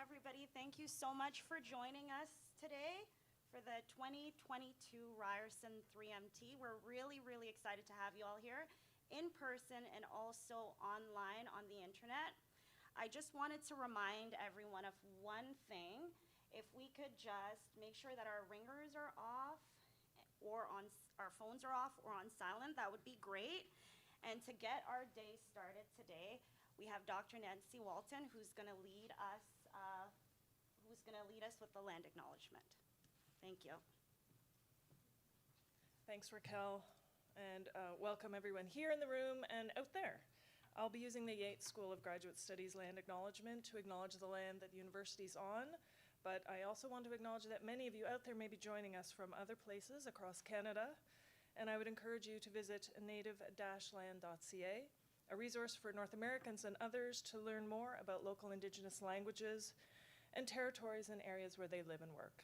everybody. Thank you so much for joining us today for the 2022 Ryerson 3MT. We're really, really excited to have you all here in person and also online on the internet. I just wanted to remind everyone of one thing. If we could just make sure that our ringers are off or our phones are off or on silent, that would be great. And to get our day started today, we have Dr. Nancy Walton, who's going to lead us with the land acknowledgement. Thank you. Thanks, Raquel, and welcome everyone here in the room and out there. I'll be using the Yates School of Graduate Studies land acknowledgement to acknowledge the land that the university's on, but I also want to acknowledge that many of you out there may be joining us from other places across Canada, and I would encourage you to visit native-land.ca, a resource for North Americans and others to learn more about local Indigenous languages and territories and areas where they live and work.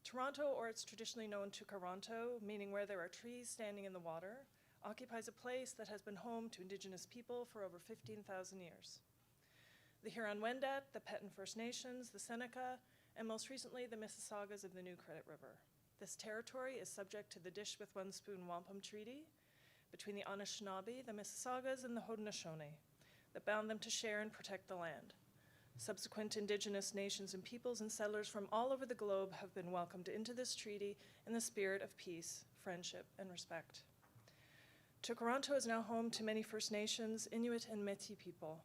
Toronto, or it's traditionally known to Toronto, meaning where there are trees standing in the water, occupies a place that has been home to Indigenous people for over 15,000 years. The Huron-Wendat, the Petun First Nations, the Seneca, and most recently the Mississaugas of the New Credit River. This territory is subject to the Dish with One Spoon Wampum Treaty between the Anishinaabe, the Mississaugas, and the Haudenosaunee that bound them to share and protect the land. Subsequent Indigenous nations and peoples and settlers from all over the globe have been welcomed into this treaty in the spirit of peace, friendship, and respect. Toronto is now home to many First Nations, Inuit, and Métis people.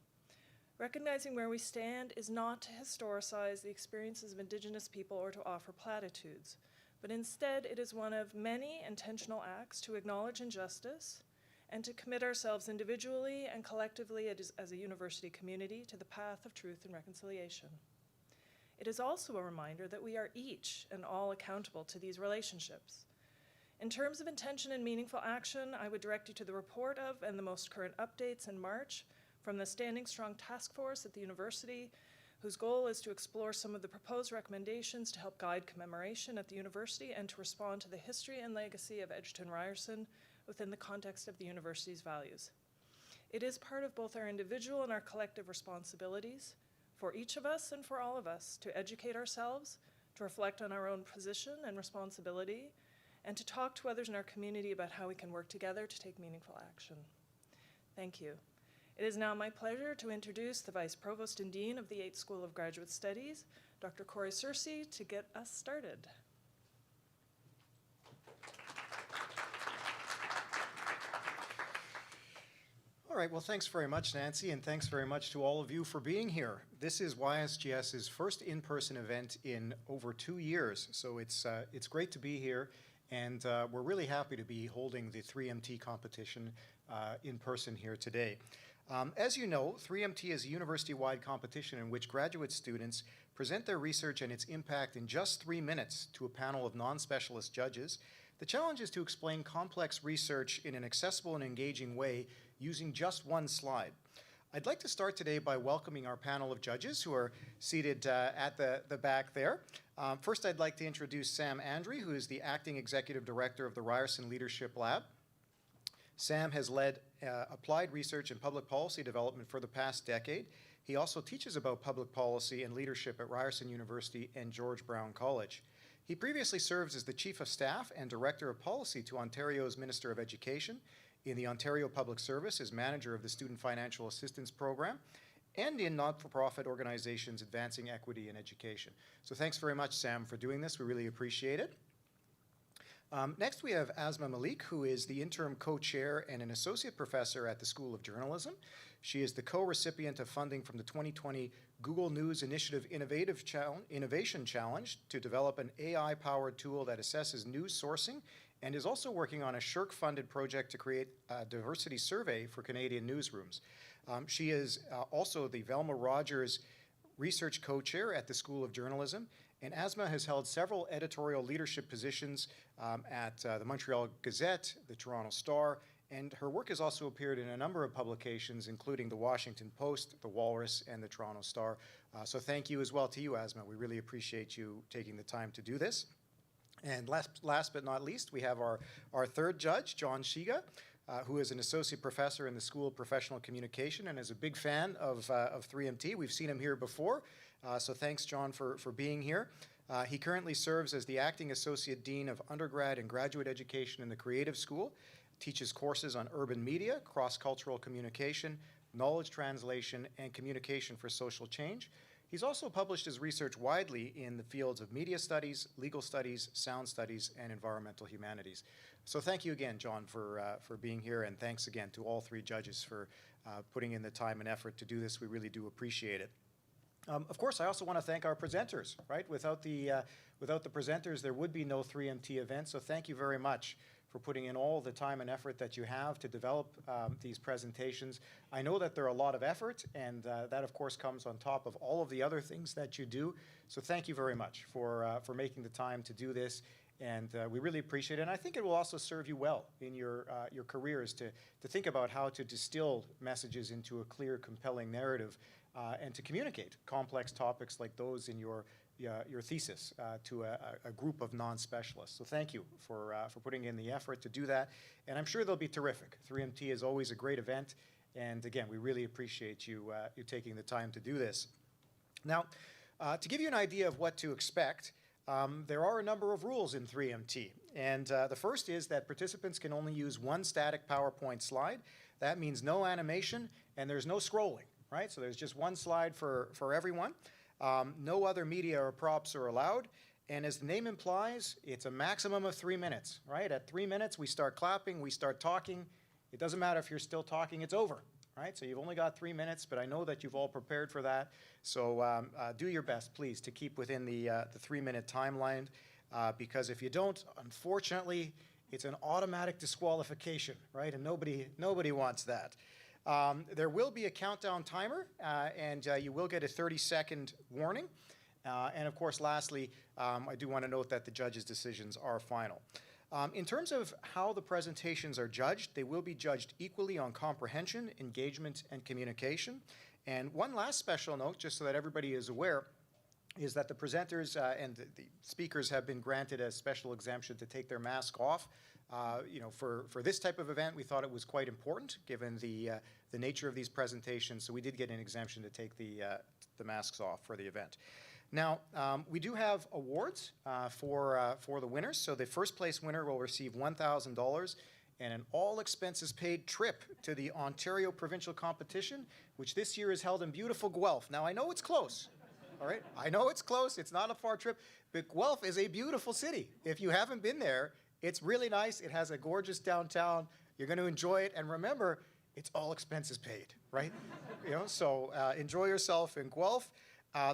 Recognizing where we stand is not to historicize the experiences of Indigenous people or to offer platitudes, but instead it is one of many intentional acts to acknowledge injustice and to commit ourselves individually and collectively as a university community to the path of truth and reconciliation. It is also a reminder that we are each and all accountable to these relationships. In terms of intention and meaningful action, I would direct you to the report of and the most current updates in March from the Standing Strong Task Force at the university, whose goal is to explore some of the proposed recommendations to help guide commemoration at the university and to respond to the history and legacy of Edgerton Ryerson within the context of the university's values. It is part of both our individual and our collective responsibilities for each of us and for all of us to educate ourselves, to reflect on our own position and responsibility, and to talk to others in our community about how we can work together to take meaningful action. Thank you. It is now my pleasure to introduce the Vice Provost and Dean of the Yates School of Graduate Studies, Dr. Corey Searcy, to get us started. All right, well, thanks very much, Nancy, and thanks very much to all of you for being here. This is YSGS's first in-person event in over 2 years, so it's great to be here, and we're really happy to be holding the 3MT competition in person here today. As you know, 3MT is a university-wide competition in which graduate students present their research and its impact in just 3 minutes to a panel of non-specialist judges. The challenge is to explain complex research in an accessible and engaging way using just one slide. I'd like to start today by welcoming our panel of judges who are seated at the back there. First, I'd like to introduce Sam Andre, who is the Acting Executive Director of the Ryerson Leadership Lab. Sam has led applied research and public policy development for the past decade. He also teaches about public policy and leadership at Ryerson University and George Brown College. He previously served as the Chief of Staff and Director of Policy to Ontario's Minister of Education, in the Ontario Public Service as manager of the Student Financial Assistance Program, and in not-for-profit organizations advancing equity in education. So thanks very much, Sam, for doing this. We really appreciate it. Next, we have Asma Malik, who is the interim co-chair and an associate professor at the School of Journalism. She is the co-recipient of funding from the 2020 Google News Initiative Innovation Challenge to develop an AI-powered tool that assesses news sourcing, and is also working on a SSHRC-funded project to create a diversity survey for Canadian newsrooms. She is also the Velma Rogers Research Co-Chair at the School of Journalism, and Asma has held several editorial leadership positions at the Montreal Gazette, the Toronto Star, and her work has also appeared in a number of publications, including the Washington Post, the Walrus, and the Toronto Star. So thank you as well to you, Asma. We really appreciate you taking the time to do this. And last but not least, we have our third judge, John Shiga, who is an associate professor in the School of Professional Communication and is a big fan of 3MT. We've seen him here before. So thanks, John, for being here. He currently serves as the Acting Associate Dean of Undergrad and Graduate Education in the Creative School, teaches courses on urban media, cross-cultural communication, knowledge translation, and communication for social change. He's also published his research widely in the fields of media studies, legal studies, sound studies, and environmental humanities. So thank you again, John, for being here, and thanks again to all three judges for putting in the time and effort to do this. We really do appreciate it. Of course, I also want to thank our presenters, right? Without the presenters, there would be no 3MT event, so thank you very much for putting in all the time and effort that you have to develop these presentations. I know that they're a lot of effort, and that of course comes on top of all of the other things that you do. So thank you very much for making the time to do this, and we really appreciate it. And I think it will also serve you well in your careers to think about how to distill messages into a clear, compelling narrative and to communicate complex topics like those in your thesis to a group of non-specialists. So thank you for putting in the effort to do that. And I'm sure they'll be terrific. 3MT is always a great event. And again, we really appreciate you taking the time to do this. Now, to give you an idea of what to expect, there are a number of rules in 3MT. And the first is that participants can only use one static PowerPoint slide. That means no animation and there's no scrolling, right? So there's just one slide for everyone. No other media or props are allowed. And as the name implies, it's a maximum of 3 minutes, right? At 3 minutes, we start clapping, we start talking. It doesn't matter if you're still talking, it's over, right? So you've only got 3 minutes, but I know that you've all prepared for that. So do your best, please, to keep within the 3-minute timeline, because if you don't, unfortunately, it's an automatic disqualification, right? And nobody wants that. There will be a countdown timer, and you will get a 30-second warning. And of course, lastly, I do want to note that the judges' decisions are final. In terms of how the presentations are judged, they will be judged equally on comprehension, engagement, and communication. And one last special note, just so that everybody is aware, is that the presenters and the speakers have been granted a special exemption to take their mask off. For this type of event, we thought it was quite important, given the nature of these presentations. So we did get an exemption to take the masks off for the event. Now, we do have awards for the winners. So the first place winner will receive $1,000 and an all-expenses-paid trip to the Ontario Provincial Competition, which this year is held in beautiful Guelph. Now, I know it's close. All right, I know it's close. It's not a far trip, but Guelph is a beautiful city. If you haven't been there, it's really nice. It has a gorgeous downtown. You're going to enjoy it. And remember, it's all expenses paid, right? So enjoy yourself in Guelph.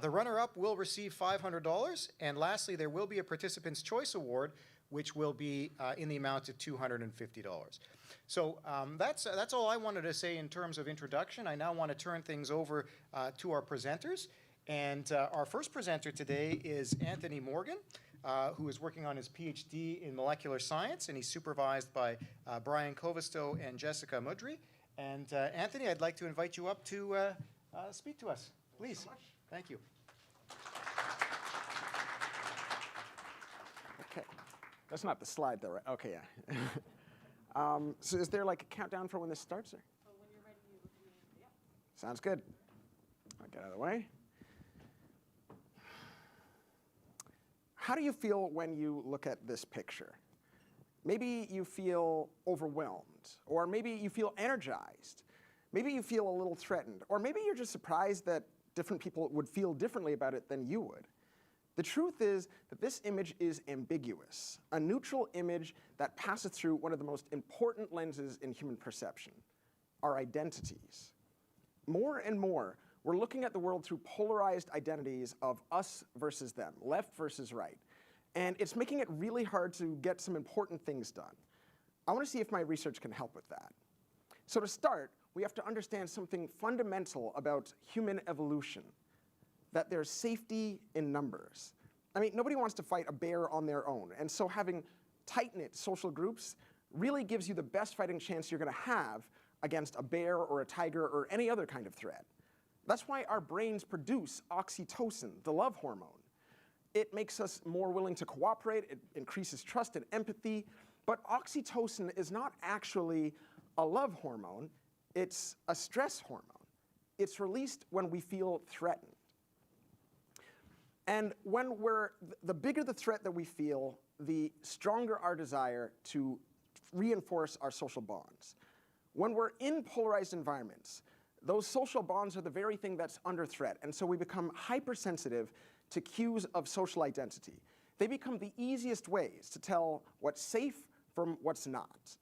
The runner-up will receive $500. And lastly, there will be a Participant's Choice Award, which will be in the amount of $250. So that's all I wanted to say in terms of introduction. I now want to turn things over to our presenters. And our first presenter today is Anthony Morgan, who is working on his PhD in molecular science, and he's supervised by Brian Kovisto and Jessica Mudry. And Anthony, I'd like to invite you up to speak to us. Please. Thank you. Okay. That's not the slide, though, right? Okay, yeah. So is there like a countdown for when this starts? Or? So when you're ready, yeah. Sounds good. I'll get out of the way. How do you feel when you look at this picture? Maybe you feel overwhelmed, or maybe you feel energized. Maybe you feel a little threatened, or maybe you're just surprised that different people would feel differently about it than you would. The truth is that this image is ambiguous, a neutral image that passes through one of the most important lenses in human perception, our identities. More and more, we're looking at the world through polarized identities of us versus them, left versus right. And it's making it really hard to get some important things done. I want to see if my research can help with that. So to start, we have to understand something fundamental about human evolution, that there's safety in numbers. I mean, nobody wants to fight a bear on their own. And so having tight-knit social groups really gives you the best fighting chance you're going to have against a bear or a tiger or any other kind of threat. That's why our brains produce oxytocin, the love hormone. It makes us more willing to cooperate, it increases trust and empathy, but oxytocin is not actually a love hormone, it's a stress hormone. It's released when we feel threatened. And the bigger the threat that we feel, the stronger our desire to reinforce our social bonds. When we're in polarized environments, those social bonds are the very thing that's under threat, and so we become hypersensitive to cues of social identity. They become the easiest ways to tell what's safe from what's not.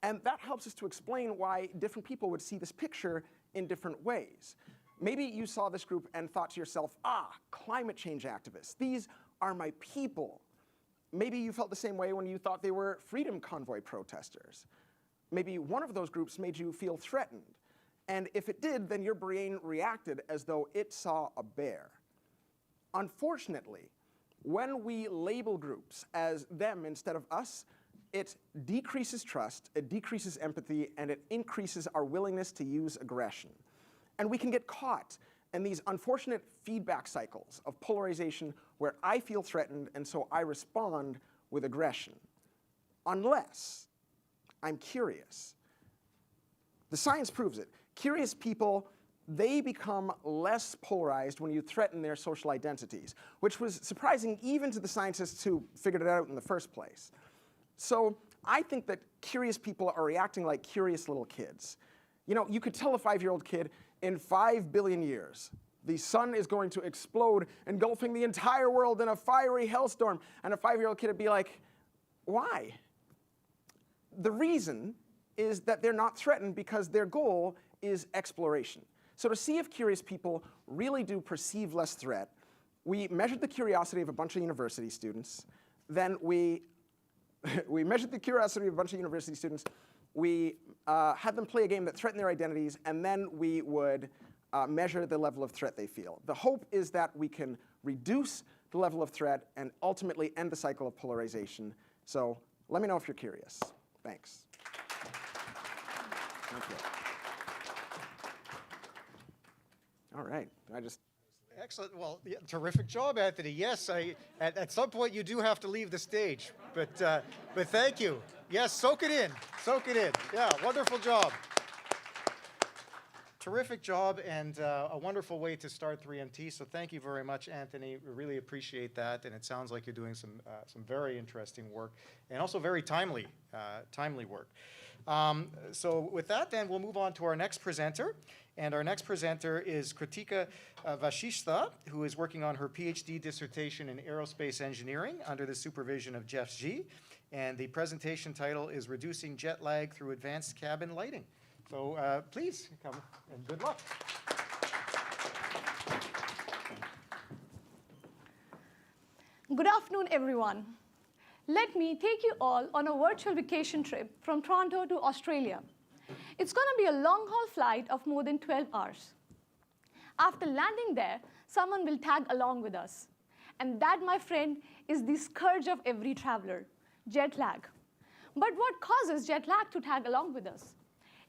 And that helps us to explain why different people would see this picture in different ways. Maybe you saw this group and thought to yourself, climate change activists, these are my people. Maybe you felt the same way when you thought they were freedom convoy protesters. Maybe one of those groups made you feel threatened. And if it did, then your brain reacted as though it saw a bear. Unfortunately, when we label groups as them instead of us, it decreases trust, it decreases empathy, and it increases our willingness to use aggression. And we can get caught in these unfortunate feedback cycles of polarization where I feel threatened and so I respond with aggression, unless I'm curious. The science proves it. Curious people, they become less polarized when you threaten their social identities, which was surprising even to the scientists who figured it out in the first place. So I think that curious people are reacting like curious little kids. You know, you could tell a 5-year-old kid, in 5 billion years, the sun is going to explode, engulfing the entire world in a fiery hellstorm. And a 5-year-old kid would be like, why? The reason is that they're not threatened because their goal is exploration. So to see if curious people really do perceive less threat, we measured the curiosity of a bunch of university students. Then we measured the curiosity of a bunch of university students. We had them play a game that threatened their identities, and then we would measure the level of threat they feel. The hope is that we can reduce the level of threat and ultimately end the cycle of polarization. So let me know if you're curious. Thanks. Thank you. All right. Excellent. Well, yeah, terrific job, Anthony. Yes, at some point you do have to leave the stage, but thank you. Yes, soak it in. Soak it in. Yeah, wonderful job. Terrific job and a wonderful way to start 3MT. So thank you very much, Anthony. We really appreciate that, and it sounds like you're doing some very interesting work and also very timely work. So with that, then we'll move on to our next presenter. And our next presenter is Kritika Vashishtha, who is working on her PhD dissertation in aerospace engineering under the supervision of Jeff G. And the presentation title is Reducing Jet Lag Through Advanced Cabin Lighting. So please come and good luck. Good afternoon, everyone. Let me take you all on a virtual vacation trip from Toronto to Australia. It's going to be a long-haul flight of more than 12 hours. After landing there, someone will tag along with us. And that, my friend, is the scourge of every traveler, jet lag. But what causes jet lag to tag along with us?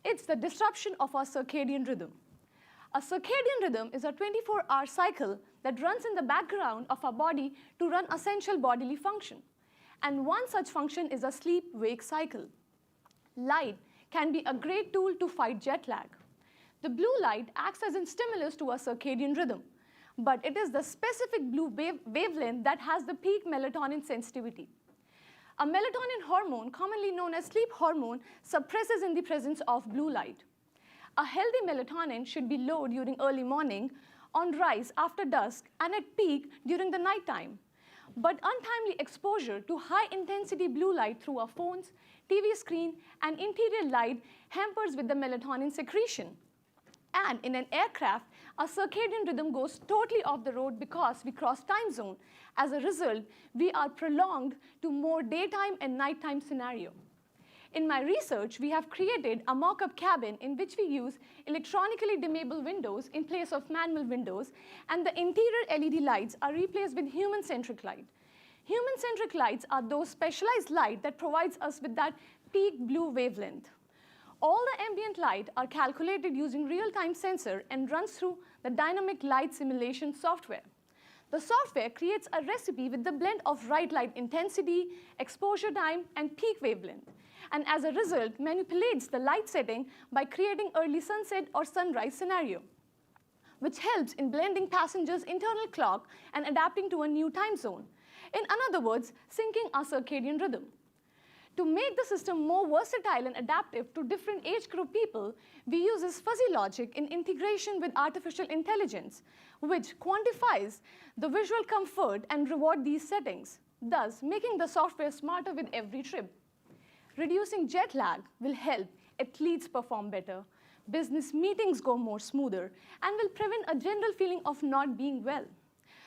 It's the disruption of our circadian rhythm. A circadian rhythm is a 24-hour cycle that runs in the background of our body to run essential bodily function. And one such function is a sleep-wake cycle. Light can be a great tool to fight jet lag. The blue light acts as a stimulus to our circadian rhythm, but it is the specific blue wavelength that has the peak melatonin sensitivity. A melatonin hormone, commonly known as sleep hormone, suppresses in the presence of blue light. A healthy melatonin should be low during early morning, on rise after dusk, and at peak during the nighttime. But untimely exposure to high-intensity blue light through our phones, TV screen, and interior light hampers with the melatonin secretion. And in an aircraft, our circadian rhythm goes totally off the road because we cross time zone. As a result, we are prolonged to more daytime and nighttime scenario. In my research, we have created a mock-up cabin in which we use electronically dimmable windows in place of manual windows, and the interior LED lights are replaced with human-centric light. Human-centric lights are those specialized light that provides us with that peak blue wavelength. All the ambient light are calculated using real-time sensor and runs through the dynamic light simulation software. The software creates a recipe with the blend of right light intensity, exposure time, and peak wavelength, and as a result, manipulates the light setting by creating early sunset or sunrise scenario. which helps in blending passengers' internal clock and adapting to a new time zone. In other words, syncing our circadian rhythm. To make the system more versatile and adaptive to different age group people, we use this fuzzy logic in integration with artificial intelligence, which quantifies the visual comfort and reward these settings, thus making the software smarter with every trip. Reducing jet lag will help athletes perform better, business meetings go more smoother, and will prevent a general feeling of not being well.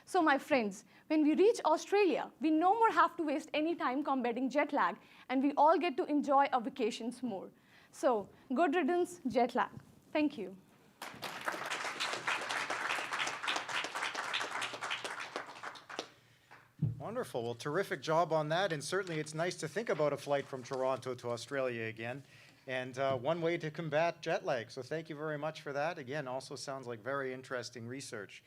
So my friends, when we reach Australia, we no more have to waste any time combating jet lag, and we all get to enjoy our vacations more. So good riddance, jet lag. Thank you. Wonderful. Well, terrific job on that. And certainly it's nice to think about a flight from Toronto to Australia again. And one way to combat jet lag. So thank you very much for that. Again, also sounds like very interesting research.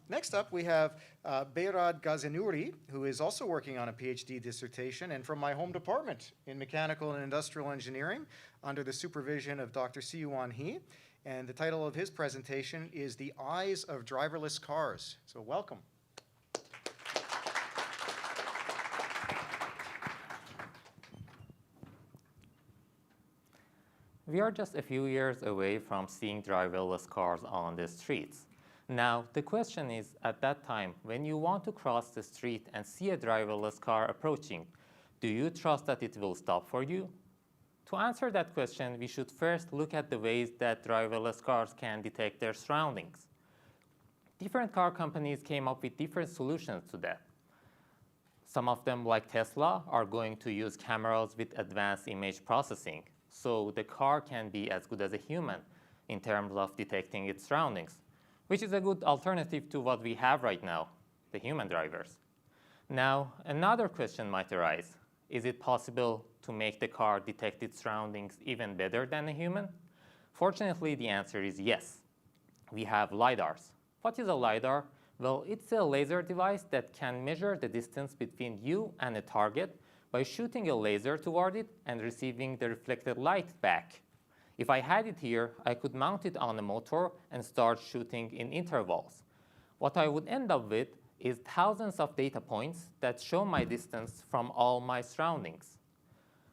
Next up, we have Behrad Ghazenuri, who is also working on a PhD dissertation, and from my home department in Mechanical and Industrial Engineering, under the supervision of Dr. Siyuan He. And the title of his presentation is The Eyes of Driverless Cars. So welcome. We are just a few years away from seeing driverless cars on the streets. Now, the question is, at that time, when you want to cross the street and see a driverless car approaching, do you trust that it will stop for you? To answer that question, we should first look at the ways that driverless cars can detect their surroundings. Different car companies came up with different solutions to that. Some of them, like Tesla, are going to use cameras with advanced image processing, so the car can be as good as a human in terms of detecting its surroundings, which is a good alternative to what we have right now, the human drivers. Now, another question might arise. Is it possible to make the car detect its surroundings even better than a human? Fortunately, the answer is yes. We have LiDARs. What is a LiDAR? Well, it's a laser device that can measure the distance between you and a target by shooting a laser toward it and receiving the reflected light back. If I had it here, I could mount it on a motor and start shooting in intervals. What I would end up with is thousands of data points that show my distance from all my surroundings.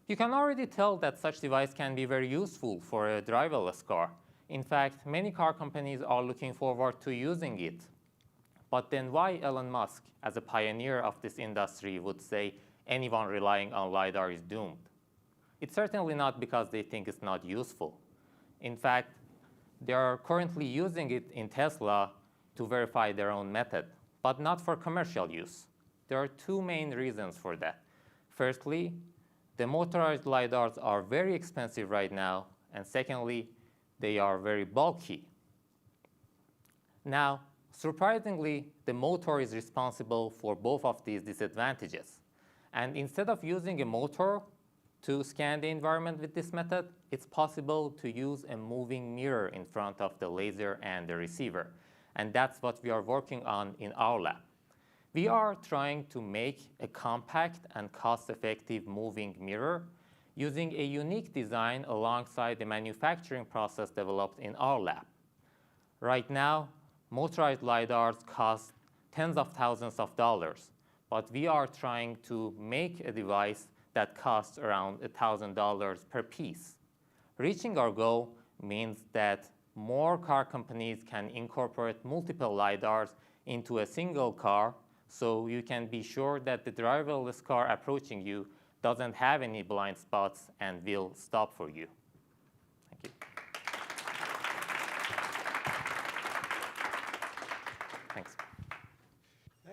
You can already tell that such device can be very useful for a driverless car. In fact, many car companies are looking forward to using it. But then why Elon Musk, as a pioneer of this industry, would say anyone relying on LiDAR is doomed? It's certainly not because they think it's not useful. In fact, they are currently using it in Tesla to verify their own method, but not for commercial use. There are two main reasons for that. Firstly, the motorized LiDARs are very expensive right now, and secondly, they are very bulky. Now, surprisingly, the motor is responsible for both of these disadvantages. And instead of using a motor to scan the environment with this method, it's possible to use a moving mirror in front of the laser and the receiver. And that's what we are working on in our lab. We are trying to make a compact and cost-effective moving mirror using a unique design alongside the manufacturing process developed in our lab. Right now, motorized LiDARs cost tens of thousands of dollars, but we are trying to make a device that costs around $1,000 per piece. Reaching our goal means that more car companies can incorporate multiple LiDARs into a single car, so you can be sure that the driverless car approaching you doesn't have any blind spots and will stop for you. Thank you. Thanks.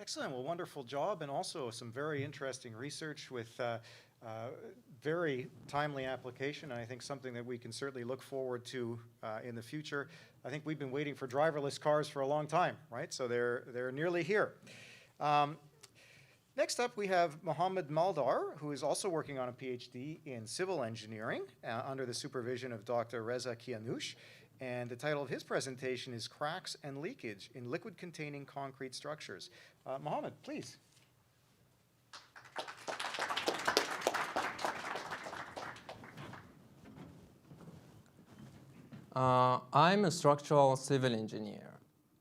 Excellent. Well, wonderful job, and also some very interesting research with very timely application, and I think something that we can certainly look forward to in the future. I think we've been waiting for driverless cars for a long time, right? So they're nearly here. Next up, we have Mohammed Maldar, who is also working on a PhD in civil engineering under the supervision of Dr. Reza Kianoush. And the title of his presentation is Cracks and Leakage in Liquid-Containing Concrete Structures. Mohammed, please. I'm a structural civil engineer.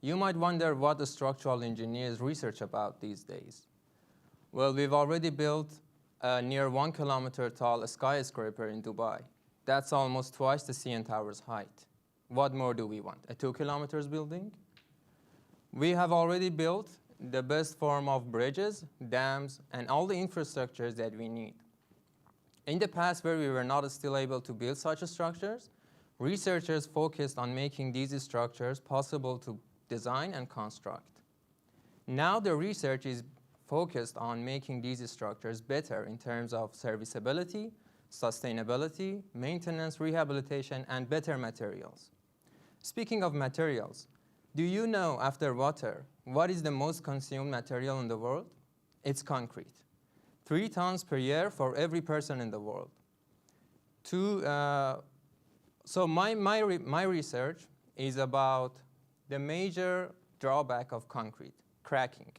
You might wonder what the structural engineers research about these days. Well, we've already built a near 1 kilometer tall skyscraper in Dubai. That's almost twice the CN Tower's height. What more do we want? A 2 kilometers building? We have already built the best form of bridges, dams, and all the infrastructures that we need. In the past, where we were not still able to build such structures, researchers focused on making these structures possible to design and construct. Now the research is focused on making these structures better in terms of serviceability, sustainability, maintenance, rehabilitation, and better materials. Speaking of materials, do you know, after water, what is the most consumed material in the world? It's concrete. 3 tons per year for every person in the world. So my research is about the major drawback of concrete, cracking.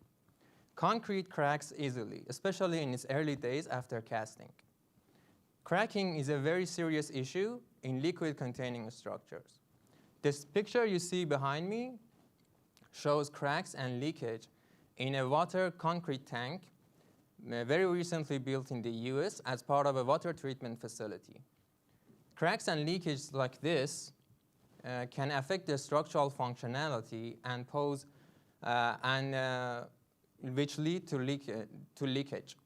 Concrete cracks easily, especially in its early days after casting. Cracking is a very serious issue in liquid-containing structures. This picture you see behind me shows cracks and leakage in a water concrete tank very recently built in the US as part of a water treatment facility. Cracks and leakage like this can affect the structural functionality and pose which lead to leakage,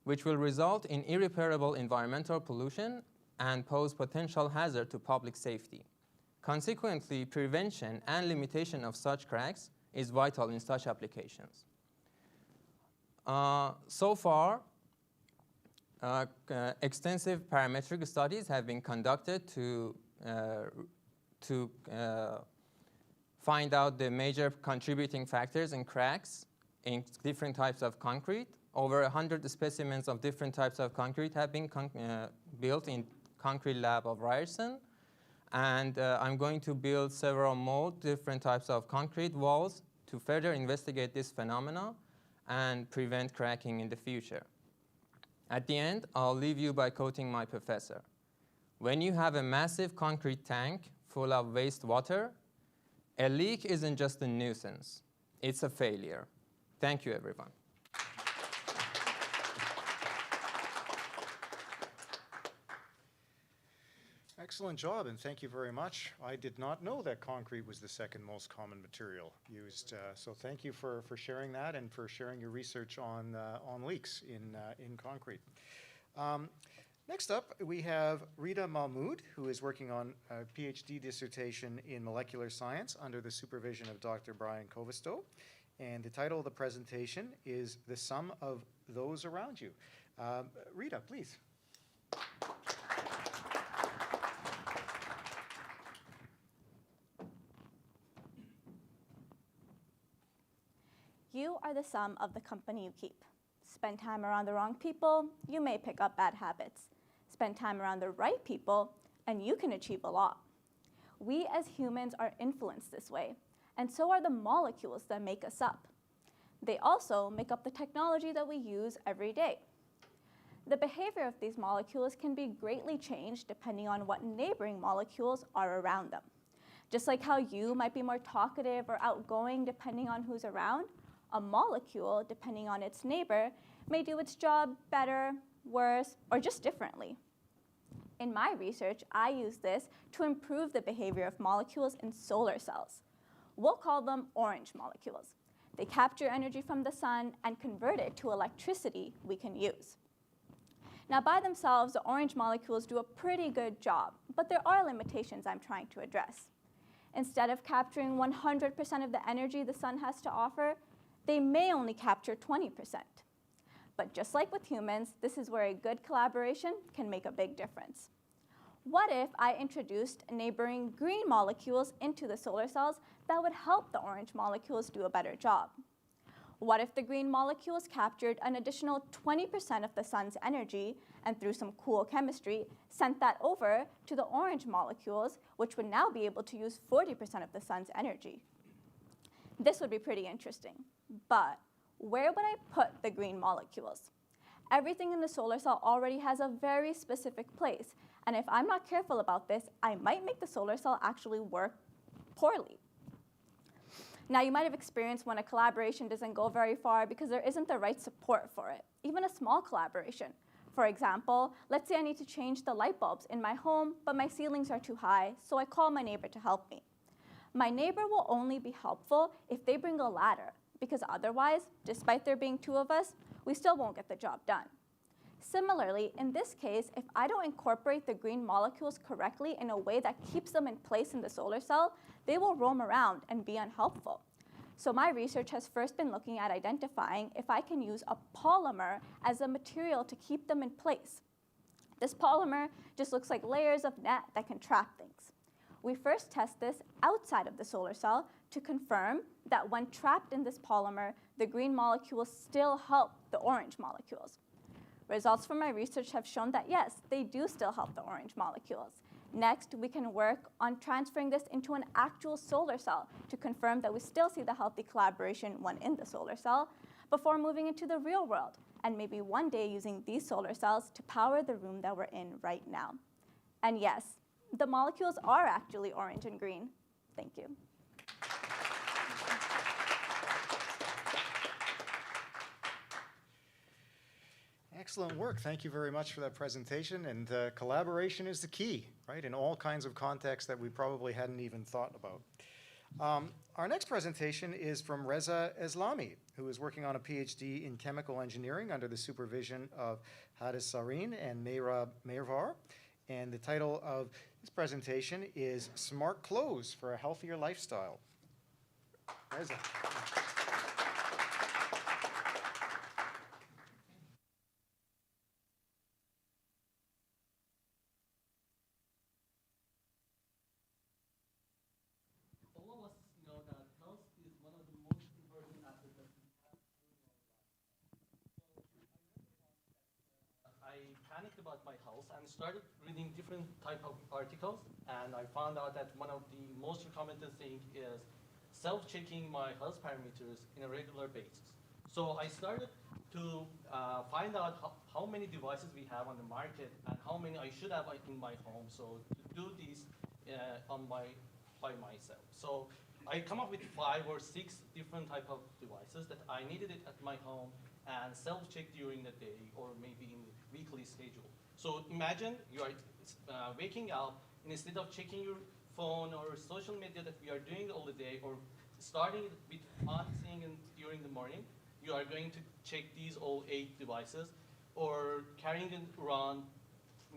which will result in irreparable environmental pollution and pose potential hazard to public safety. Consequently, prevention and limitation of such cracks is vital in such applications. So far, extensive parametric studies have been conducted to find out the major contributing factors in cracks in different types of concrete. Over 100 specimens of different types of concrete have been built in concrete lab of Ryerson. And I'm going to build several more different types of concrete walls to further investigate this phenomena and prevent cracking in the future. At the end, I'll leave you by quoting my professor. When you have a massive concrete tank full of wastewater, a leak isn't just a nuisance, it's a failure. Thank you, everyone. Excellent job, and thank you very much. I did not know that concrete was the second most common material used, so thank you for sharing that and for sharing your research on leaks in concrete. Next up, we have Rita Mahmoud, who is working on a PhD dissertation in molecular science under the supervision of Dr. Brian Covisto. And the title of the presentation is The Sum of Those Around You. Rita, please. You are the sum of the company you keep. Spend time around the wrong people, you may pick up bad habits. Spend time around the right people, and you can achieve a lot. We as humans are influenced this way, and so are the molecules that make us up. They also make up the technology that we use every day. The behavior of these molecules can be greatly changed depending on what neighboring molecules are around them. Just like how you might be more talkative or outgoing depending on who's around, a molecule, depending on its neighbor, may do its job better, worse, or just differently. In my research, I use this to improve the behavior of molecules in solar cells. We'll call them orange molecules. They capture energy from the sun and convert it to electricity we can use. Now, by themselves, the orange molecules do a pretty good job, but there are limitations I'm trying to address. Instead of capturing 100% of the energy the sun has to offer, they may only capture 20%. But just like with humans, this is where a good collaboration can make a big difference. What if I introduced neighboring green molecules into the solar cells that would help the orange molecules do a better job? What if the green molecules captured an additional 20% of the sun's energy and through some cool chemistry sent that over to the orange molecules, which would now be able to use 40% of the sun's energy? This would be pretty interesting. But where would I put the green molecules? Everything in the solar cell already has a very specific place, and if I'm not careful about this, I might make the solar cell actually work poorly. Now, you might have experienced when a collaboration doesn't go very far because there isn't the right support for it, even a small collaboration. For example, let's say I need to change the light bulbs in my home, but my ceilings are too high, so I call my neighbor to help me. My neighbor will only be helpful if they bring a ladder, because otherwise, despite there being two of us, we still won't get the job done. Similarly, in this case, if I don't incorporate the green molecules correctly in a way that keeps them in place in the solar cell, they will roam around and be unhelpful. So my research has first been looking at identifying if I can use a polymer as a material to keep them in place. This polymer just looks like layers of net that can trap things. We first test this outside of the solar cell to confirm that when trapped in this polymer, the green molecules still help the orange molecules. Results from my research have shown that yes, they do still help the orange molecules. Next, we can work on transferring this into an actual solar cell to confirm that we still see the healthy collaboration when in the solar cell before moving into the real world, and maybe one day using these solar cells to power the room that we're in right now. And yes, the molecules are actually orange and green. Thank you. Excellent work. Thank you very much for that presentation. And collaboration is the key, right, in all kinds of contexts that we probably hadn't even thought about. Our next presentation is from Reza Eslami, who is working on a PhD in chemical engineering under the supervision of Hadis Sareen and Meira Meirvar. And the title of this presentation is Smart Clothes for a Healthier Lifestyle. Reza. Panicked about my health and started reading different type of articles, and I found out that one of the most recommended thing is self-checking my health parameters in a regular basis. So I started to find out how many devices we have on the market and how many I should have in my home. So to do this by myself. So I come up with 5 or 6 different type of devices that I needed it at my home and self-check during the day or maybe in the weekly schedule. So imagine you are waking up, and instead of checking your phone or social media that we are doing all the day, or starting with one thing during the morning, you are going to check these all 8 devices, or carrying it around.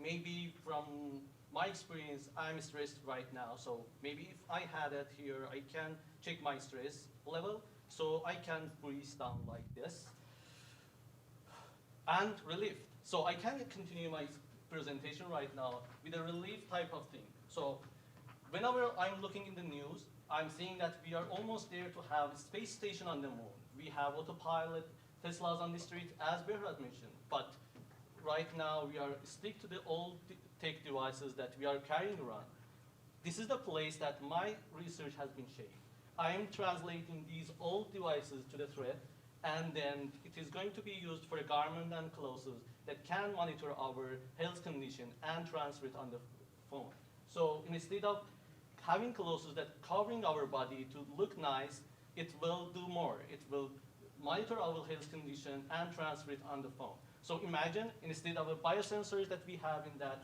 Maybe from my experience, I'm stressed right now, so maybe if I had it here, I can check my stress level, so I can breathe down like this. And relief. So I can continue my presentation right now with a relief type of thing. So whenever I'm looking in the news, I'm seeing that we are almost there to have a space station on the moon. We have autopilot, Teslas on the street, as Behrat mentioned. But right now, we are stick to the old tech devices that we are carrying around. This is the place that my research has been shaped. I am translating these old devices to the thread, and then it is going to be used for a garment and clothes that can monitor our health condition and transfer it on the phone. So instead of having clothes that covering our body to look nice, it will do more. It will monitor our health condition and transfer it on the phone. So imagine instead of the biosensors that we have in that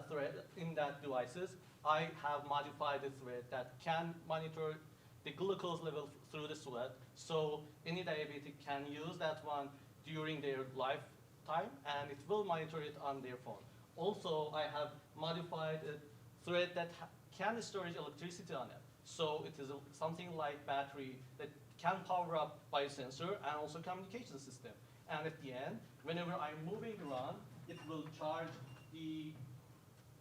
thread, in that devices, I have modified the thread that can monitor the glucose level through the sweat, so any diabetic can use that one during their lifetime, and it will monitor it on their phone. Also, I have modified a thread that can store electricity on it, so it is something like battery that can power up biosensor and also communication system. And at the end, whenever I'm moving around, it will charge the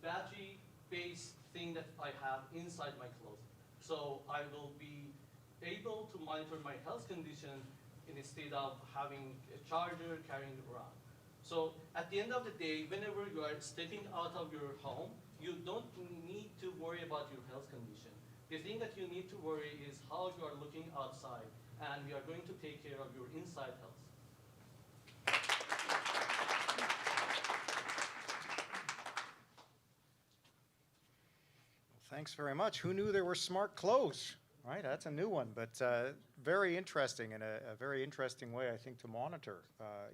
battery-based thing that I have inside my clothes. So I will be able to monitor my health condition instead of having a charger carrying around. So at the end of the day, whenever you are stepping out of your home, you don't need to worry about your health condition. The thing that you need to worry is how you are looking outside, and we are going to take care of your inside health. Thanks very much. Who knew there were smart clothes? Right, that's a new one, but very interesting and a very interesting way, I think, to monitor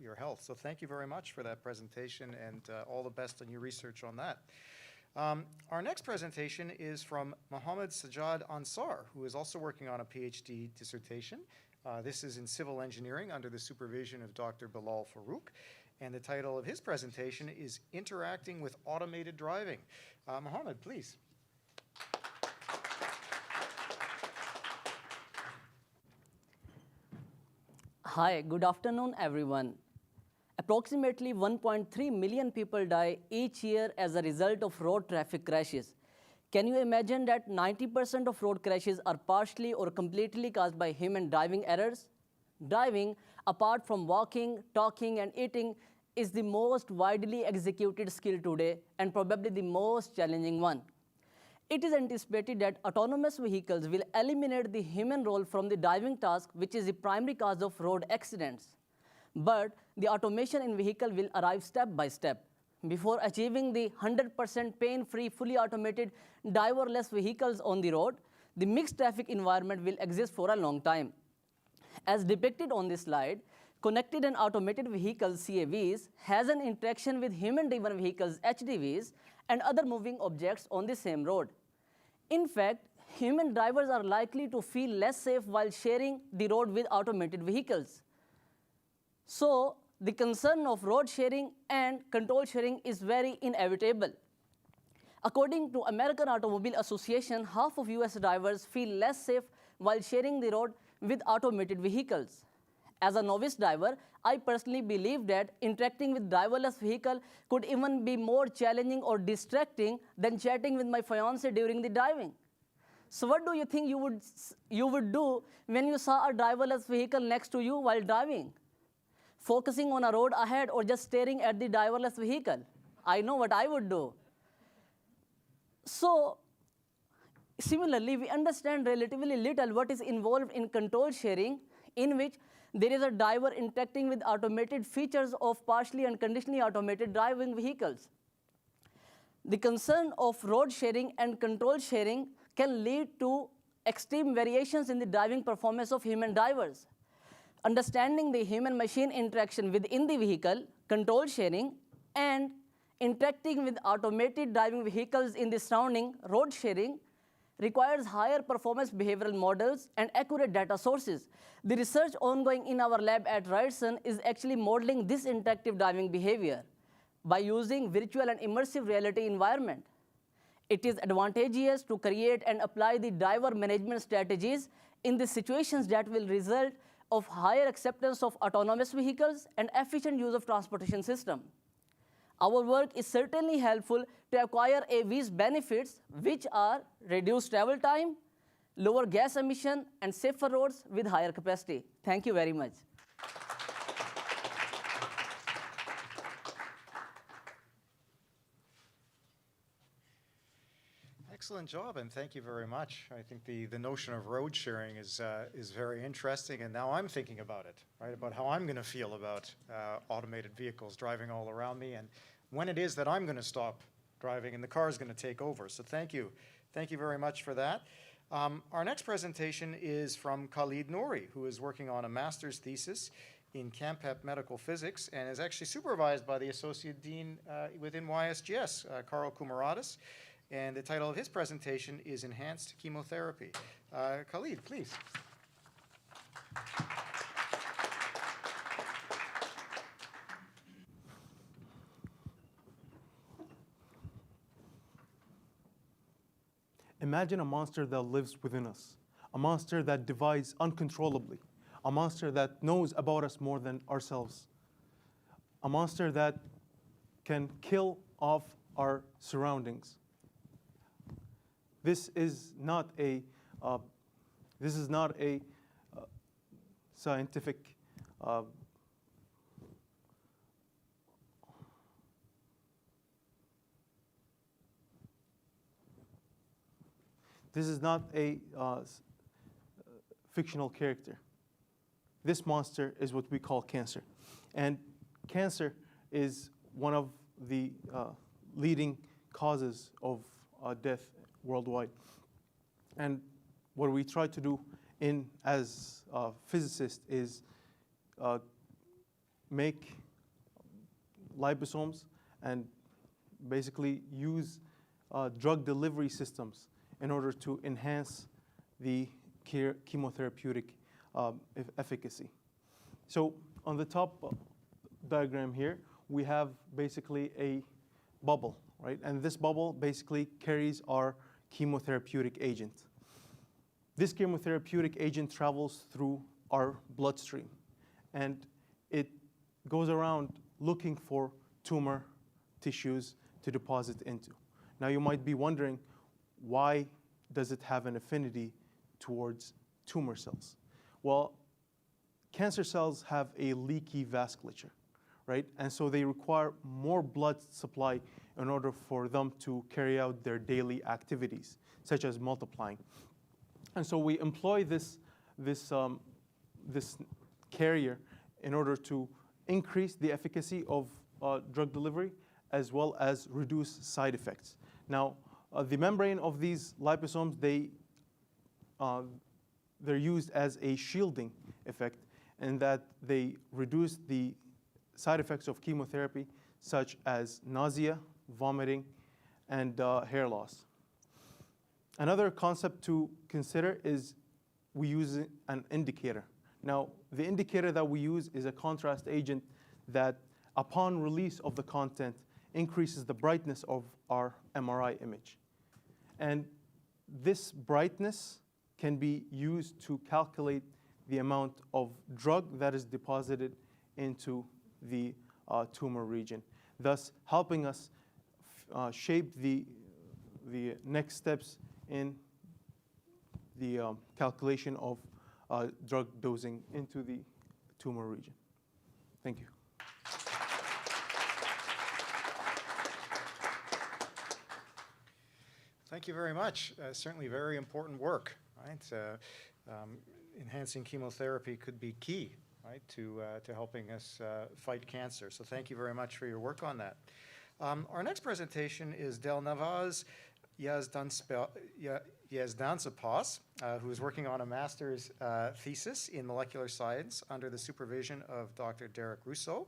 your health. So thank you very much for that presentation and all the best on your research on that. Our next presentation is from Mohammed Sajjad Ansar, who is also working on a PhD dissertation. This is in civil engineering under the supervision of Dr. Bilal Farouk. And the title of his presentation is Interacting with Automated Driving. Mohammed, please. Hi, good afternoon, everyone. Approximately 1.3 million people die each year as a result of road traffic crashes. Can you imagine that 90% of road crashes are partially or completely caused by human driving errors? Driving, apart from walking, talking, and eating, is the most widely executed skill today and probably the most challenging one. It is anticipated that autonomous vehicles will eliminate the human role from the driving task, which is the primary cause of road accidents. But the automation in vehicle will arrive step by step. Before achieving the 100% pain-free, fully automated, driverless vehicles on the road, the mixed traffic environment will exist for a long time. As depicted on this slide, connected and automated vehicles, CAVs, has an interaction with human-driven vehicles, HDVs, and other moving objects on the same road. In fact, human drivers are likely to feel less safe while sharing the road with automated vehicles. So, the concern of road sharing and control sharing is very inevitable. According to American Automobile Association, half of US drivers feel less safe while sharing the road with automated vehicles. As a novice driver, I personally believe that interacting with driverless vehicle could even be more challenging or distracting than chatting with my fiancé during the driving. So what do you think you would do when you saw a driverless vehicle next to you while driving? Focusing on a road ahead or just staring at the driverless vehicle? I know what I would do. So, similarly, we understand relatively little what is involved in control sharing, in which there is a driver interacting with automated features of partially and conditionally automated driving vehicles. The concern of road sharing and control sharing can lead to extreme variations in the driving performance of human drivers. Understanding the human-machine interaction within the vehicle, control sharing, and interacting with automated driving vehicles in the surrounding road sharing requires higher performance behavioral models and accurate data sources. The research ongoing in our lab at Ryerson is actually modeling this interactive driving behavior by using virtual and immersive reality environment. It is advantageous to create and apply the driver management strategies in the situations that will result of higher acceptance of autonomous vehicles and efficient use of transportation system. Our work is certainly helpful to acquire AV's benefits, which are reduced travel time, lower gas emission, and safer roads with higher capacity. Thank you very much. Excellent job, and thank you very much. I think the notion of road sharing is very interesting, and now I'm thinking about it, right, about how I'm going to feel about automated vehicles driving all around me, and when it is that I'm going to stop driving and the car is going to take over. So thank you. Thank you very much for that. Our next presentation is from Khalid Nouri, who is working on a master's thesis in CAMPEP Medical Physics and is actually supervised by the Associate Dean within YSGS, Carl Kumaradis. And the title of his presentation is Enhanced Chemotherapy. Khalid, please. Imagine a monster that lives within us, a monster that divides uncontrollably, a monster that knows about us more than ourselves, a monster that can kill off our surroundings. This is not a scientific this is not a fictional character. This monster is what we call cancer. And cancer is one of the leading causes of death worldwide. And what we try to do as physicists is make liposomes and basically use drug delivery systems in order to enhance the chemotherapeutic efficacy. So on the top diagram here, we have basically a bubble, right? And this bubble basically carries our chemotherapeutic agent. This chemotherapeutic agent travels through our bloodstream, and it goes around looking for tumor tissues to deposit into. Now you might be wondering, why does it have an affinity towards tumor cells? Well, cancer cells have a leaky vasculature, right? And so they require more blood supply in order for them to carry out their daily activities, such as multiplying. And so we employ this carrier in order to increase the efficacy of drug delivery as well as reduce side effects. Now, the membrane of these liposomes, they're used as a shielding effect in that they reduce the side effects of chemotherapy, such as nausea, vomiting, and hair loss. Another concept to consider is we use an indicator. Now, the indicator that we use is a contrast agent that, upon release of the content, increases the brightness of our MRI image. And this brightness can be used to calculate the amount of drug that is deposited into the tumor region, thus helping us shape the next steps in the calculation of drug dosing into the tumor region. Thank you. Thank you very much. Certainly very important work, right? Enhancing chemotherapy could be key, right, to helping us fight cancer. So thank you very much for your work on that. Our next presentation is Delnavaz Yazdansapas, who is working on a master's thesis in molecular science under the supervision of Dr. Derek Rousseau.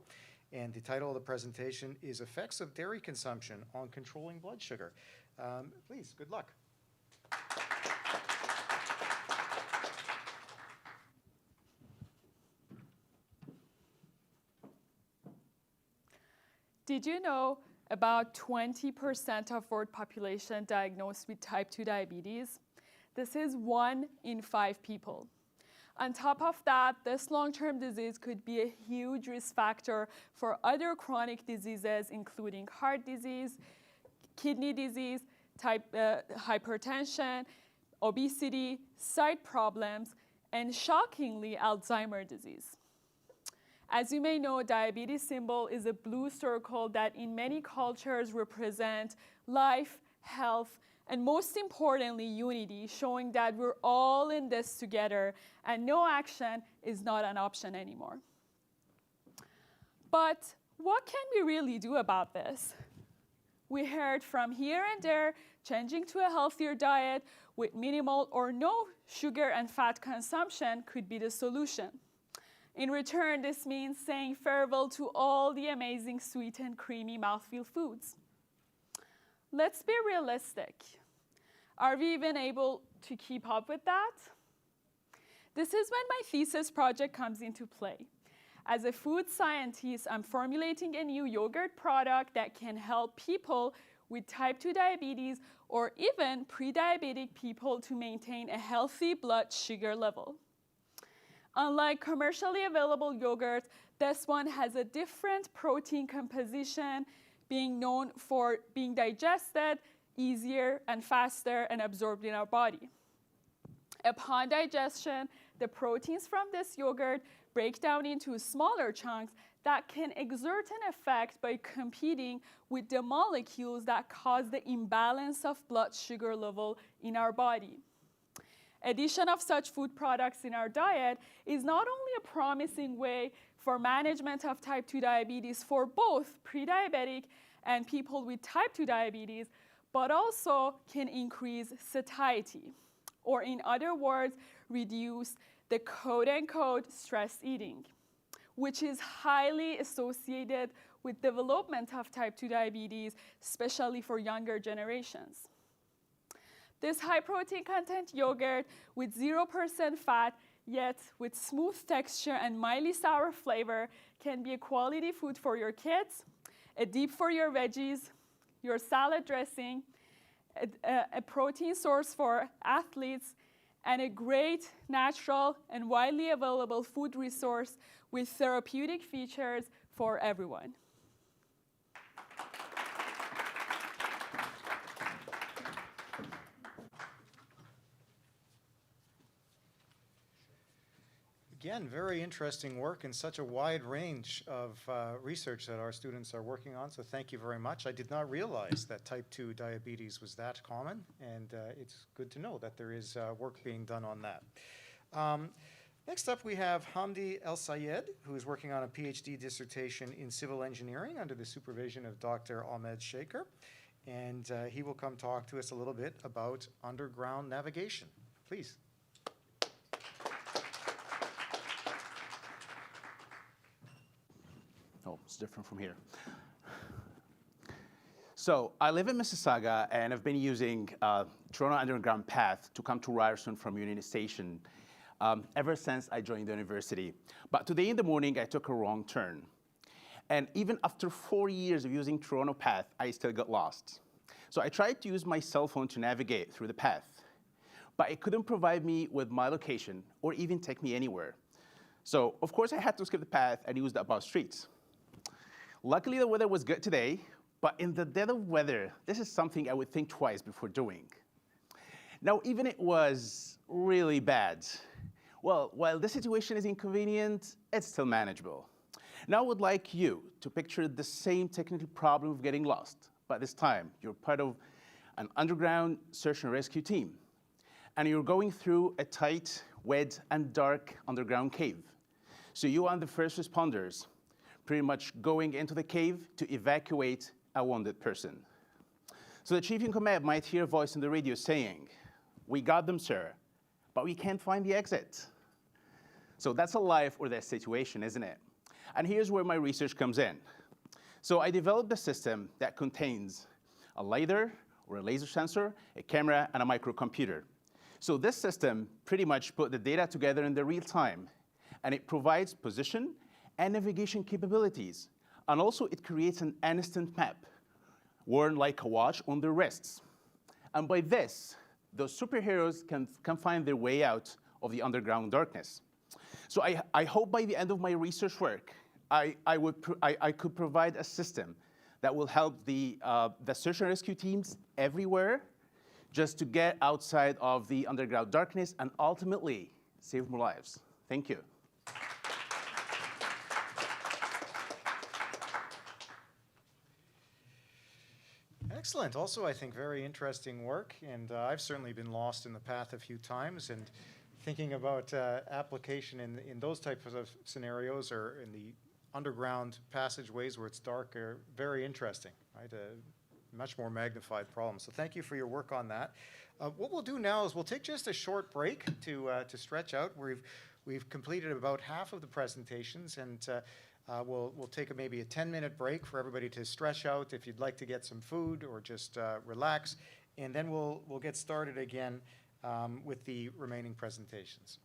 And the title of the presentation is Effects of Dairy Consumption on Controlling Blood Sugar. Please, good luck. Did you know about 20% of world population diagnosed with type 2 diabetes? This is 1 in 5 people. On top of that, this long-term disease could be a huge risk factor for other chronic diseases, including heart disease, kidney disease, hypertension, obesity, sight problems, and shockingly, Alzheimer's disease. As you may know, diabetes symbol is a blue circle that in many cultures represent life, health, and most importantly, unity, showing that we're all in this together and no action is not an option anymore. But what can we really do about this? We heard from here and there, changing to a healthier diet with minimal or no sugar and fat consumption could be the solution. In return, this means saying farewell to all the amazing sweet and creamy mouthfeel foods. Let's be realistic. Are we even able to keep up with that? This is when my thesis project comes into play. As a food scientist, I'm formulating a new yogurt product that can help people with type 2 diabetes or even pre-diabetic people to maintain a healthy blood sugar level. Unlike commercially available yogurt, this one has a different protein composition, being known for being digested easier and faster and absorbed in our body. Upon digestion, the proteins from this yogurt break down into smaller chunks that can exert an effect by competing with the molecules that cause the imbalance of blood sugar level in our body. Addition of such food products in our diet is not only a promising way for management of type 2 diabetes for both pre-diabetic and people with type 2 diabetes, but also can increase satiety. or in other words, reduce the quote-unquote stress eating, which is highly associated with development of type 2 diabetes, especially for younger generations. This high protein content yogurt with 0% fat, yet with smooth texture and mildly sour flavor, can be a quality food for your kids, a dip for your veggies, your salad dressing, a protein source for athletes, and a great natural and widely available food resource with therapeutic features for everyone. Again, very interesting work and such a wide range of research that our students are working on, so thank you very much. I did not realize that type 2 diabetes was that common, and it's good to know that there is work being done on that. Next up, we have Hamdi El Sayed, who is working on a PhD dissertation in civil engineering under the supervision of Dr. Ahmed Shaker, and he will come talk to us a little bit about underground navigation. Please. Oh, it's different from here. So I live in Mississauga, and I've been using Toronto Underground Path to come to Ryerson from Union Station ever since I joined the university. But today in the morning, I took a wrong turn. And even after 4 years of using Toronto Path, I still got lost. So I tried to use my cell phone to navigate through the path, but it couldn't provide me with my location or even take me anywhere. So of course, I had to skip the path and use the above streets. Luckily, the weather was good today, but in the dead of weather, this is something I would think twice before doing. Now, even it was really bad, well, while the situation is inconvenient, it's still manageable. Now I would like you to picture the same technical problem of getting lost, but this time you're part of an underground search and rescue team, and you're going through a tight, wet, and dark underground cave. So you and the first responders pretty much going into the cave to evacuate a wounded person. So the chief in command might hear a voice on the radio saying, "We got them, sir, but we can't find the exit." So that's a life or death situation, isn't it? And here's where my research comes in. So I developed a system that contains a LiDAR or a laser sensor, a camera, and a microcomputer. So this system pretty much put the data together in the real time, and it provides position and navigation capabilities. And also it creates an instant map, worn like a watch on their wrists. And by this, those superheroes can find their way out of the underground darkness. So I hope by the end of my research work, I could provide a system that will help the search and rescue teams everywhere just to get outside of the underground darkness and ultimately save more lives. Thank you. Excellent. Also, I think very interesting work, and I've certainly been lost in the path a few times, and thinking about application in those types of scenarios or in the underground passageways where it's dark are very interesting, right? A much more magnified problem. So thank you for your work on that. What we'll do now is we'll take just a short break to stretch out. We've completed about half of the presentations, and we'll take maybe a 10-minute break for everybody to stretch out if you'd like to get some food or just relax, and then we'll get started again with the remaining presentations.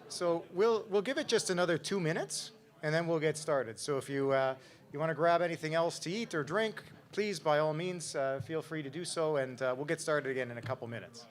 So we'll give it just another 2 minutes, and then we'll get started. So if you want to grab anything else to eat or drink, please, by all means, feel free to do so, and we'll get started again in a couple minutes.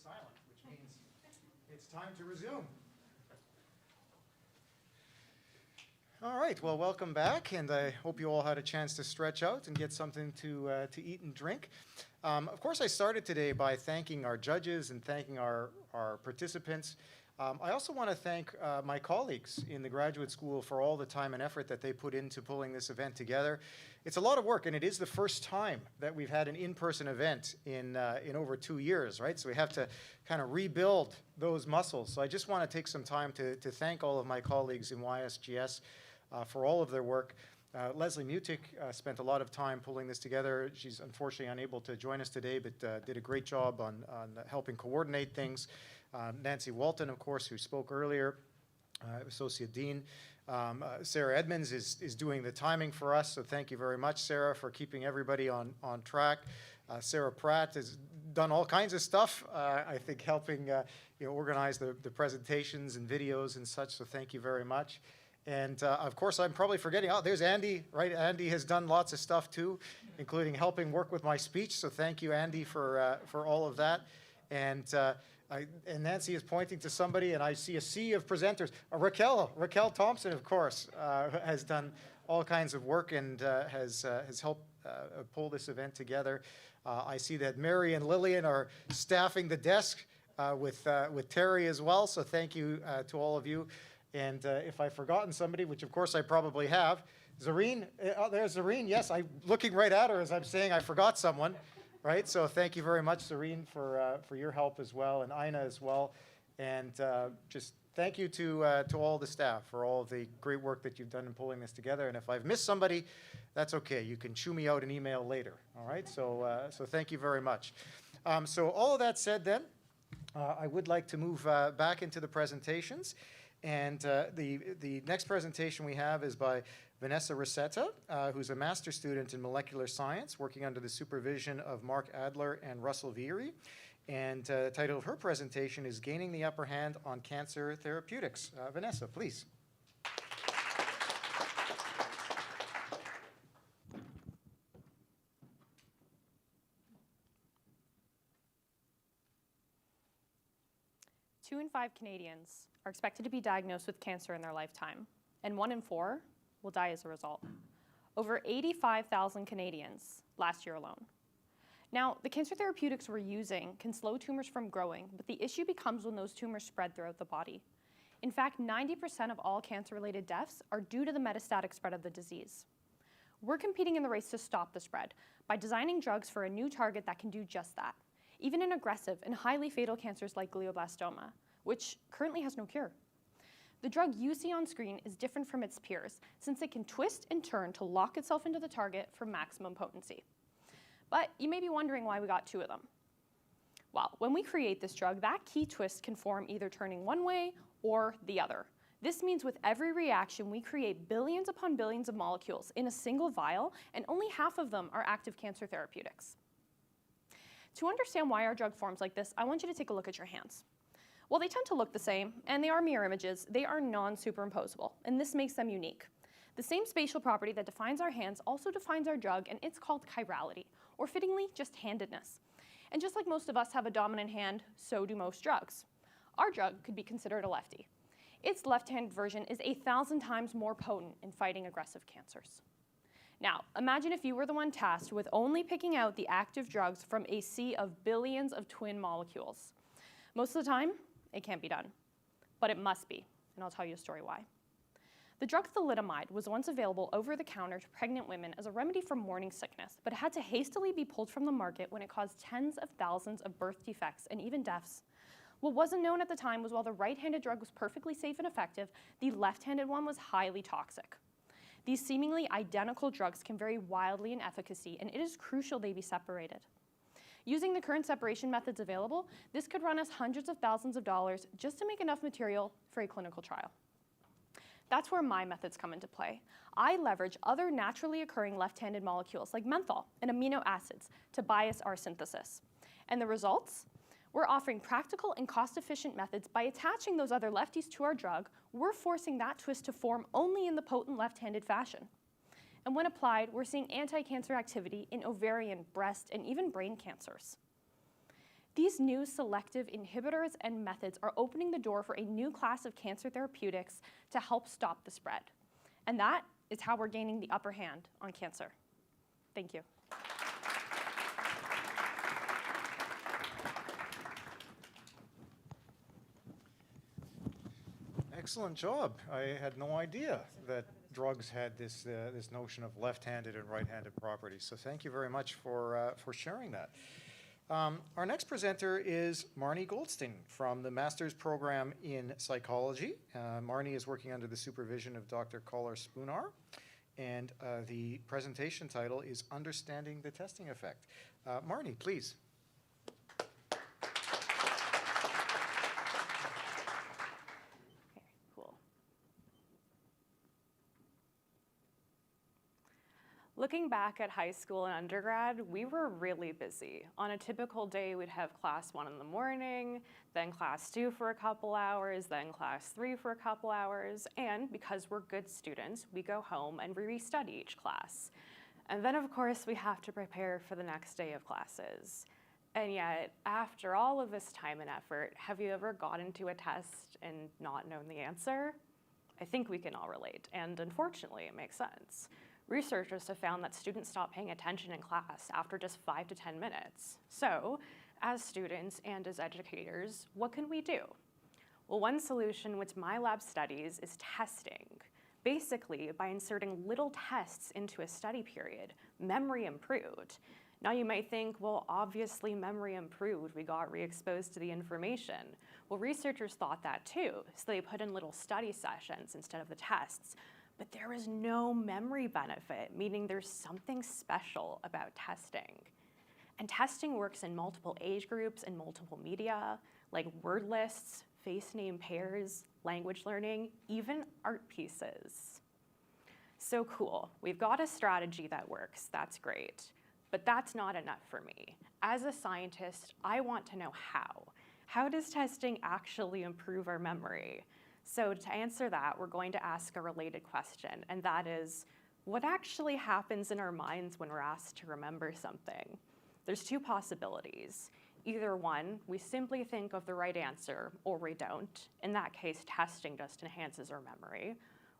Silent, which means it's time to resume. All right, well, welcome back, and I hope you all had a chance to stretch out and get something to eat and drink. Of course, I started today by thanking our judges and thanking our participants. I also want to thank my colleagues in the graduate school for all the time and effort that they put into pulling this event together. It's a lot of work, and it is the first time that we've had an in-person event in over 2 years, right? So we have to kind of rebuild those muscles. So I just want to take some time to thank all of my colleagues in YSGS for all of their work. Leslie Mutic spent a lot of time pulling this together. She's unfortunately unable to join us today, but did a great job on helping coordinate things. Nancy Walton, of course, who spoke earlier, Associate Dean. Sarah Edmonds is doing the timing for us, so thank you very much, Sarah, for keeping everybody on track. Sarah Pratt has done all kinds of stuff, I think helping organize the presentations and videos and such, so thank you very much. And of course, I'm probably forgetting, there's Andy, right? Andy has done lots of stuff too, including helping work with my speech, so thank you, Andy, for all of that. And Nancy is pointing to somebody, and I see a sea of presenters. Raquel Thompson, of course, has done all kinds of work and has helped pull this event together. I see that Mary and Lillian are staffing the desk with Terry as well, so thank you to all of you. And if I've forgotten somebody, which of course I probably have, Zareen, oh, there's Zareen. Yes, I'm looking right at her as I'm saying I forgot someone, right? So thank you very much, Zareen, for your help as well, and Ina as well. And just thank you to all the staff for all of the great work that you've done in pulling this together. And if I've missed somebody, that's okay. You can chew me out an email later, all right? So, so thank you very much. So all of that said then, I would like to move back into the presentations. And the next presentation we have is by Vanessa Rosetta, who's a master's student in molecular science, working under the supervision of Mark Adler and Russell Vieri. And the title of her presentation is Gaining the Upper Hand on Cancer Therapeutics. Vanessa, please. Two in 5 Canadians are expected to be diagnosed with cancer in their lifetime, and 1 in 4 will die as a result. Over 85,000 Canadians last year alone. Now, the cancer therapeutics we're using can slow tumors from growing, but the issue becomes when those tumors spread throughout the body. In fact, 90% of all cancer-related deaths are due to the metastatic spread of the disease. We're competing in the race to stop the spread by designing drugs for a new target that can do just that, even in aggressive and highly fatal cancers like glioblastoma, which currently has no cure. The drug you see on screen is different from its peers, since it can twist and turn to lock itself into the target for maximum potency. But you may be wondering why we got 2 of them. Well, when we create this drug, that key twist can form either turning one way or the other. This means with every reaction, we create billions upon billions of molecules in a single vial, and only half of them are active cancer therapeutics. To understand why our drug forms like this, I want you to take a look at your hands. While they tend to look the same, and they are mirror images, they are non-superimposable, and this makes them unique. The same spatial property that defines our hands also defines our drug, and it's called chirality, or fittingly, just handedness. And just like most of us have a dominant hand, so do most drugs. Our drug could be considered a lefty. Its left-hand version is 1,000 times more potent in fighting aggressive cancers. Now, imagine if you were the one tasked with only picking out the active drugs from a sea of billions of twin molecules. Most of the time, it can't be done, but it must be, and I'll tell you a story why. The drug thalidomide was once available over the counter to pregnant women as a remedy for morning sickness, but it had to hastily be pulled from the market when it caused tens of thousands of birth defects and even deaths. What wasn't known at the time was while the right-handed drug was perfectly safe and effective, the left-handed one was highly toxic. These seemingly identical drugs can vary wildly in efficacy, and it is crucial they be separated. Using the current separation methods available, this could run us hundreds of thousands of dollars just to make enough material for a clinical trial. That's where my methods come into play. I leverage other naturally occurring left-handed molecules like menthol and amino acids to bias our synthesis. And the results? We're offering practical and cost-efficient methods by attaching those other lefties to our drug. We're forcing that twist to form only in the potent left-handed fashion. And when applied, we're seeing anti-cancer activity in ovarian, breast, and even brain cancers. These new selective inhibitors and methods are opening the door for a new class of cancer therapeutics to help stop the spread. And that is how we're gaining the upper hand on cancer. Thank you. Excellent job. I had no idea that drugs had this, this notion of left-handed and right-handed properties. So thank you very much for sharing that. Our next presenter is Marnie Goldstein from the Master's Program in Psychology. Marnie is working under the supervision of Dr. Collar Spoonar, and the presentation title is Understanding the Testing Effect. Marnie, please. Looking back at high school and undergrad, we were really busy. On a typical day, we'd have class 1 in the morning, then class 2 for a couple hours, then class 3 for a couple hours, and because we're good students, we go home and we restudy each class. And then, of course, we have to prepare for the next day of classes. And yet, after all of this time and effort, have you ever gotten to a test and not known the answer? I think we can all relate, and unfortunately, it makes sense. Researchers have found that students stop paying attention in class after just 5 to 10 minutes. So, as students and as educators, what can we do? Well, one solution which my lab studies is testing. Basically, by inserting little tests into a study period, memory improved. Now you might think, well, obviously memory improved. We got re-exposed to the information. Well, researchers thought that too, so they put in little study sessions instead of the tests. But there was no memory benefit, meaning there's something special about testing. And testing works in multiple age groups and multiple media, like word lists, face name pairs, language learning, even art pieces. So cool, we've got a strategy that works, that's great. But that's not enough for me. As a scientist, I want to know how. How does testing actually improve our memory? So to answer that, we're going to ask a related question, and that is, what actually happens in our minds when we're asked to remember something? There's two possibilities. Either one, we simply think of the right answer, or we don't. In that case, testing just enhances our memory.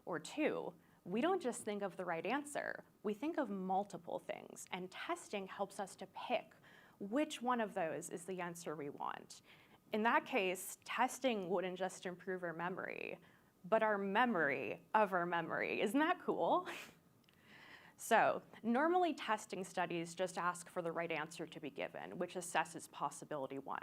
Or two, we don't just think of the right answer, we think of multiple things, and testing helps us to pick which one of those is the answer we want. In that case, testing wouldn't just improve our memory, but our memory of our memory. Isn't that cool? So normally testing studies just ask for the right answer to be given, which assesses possibility 1.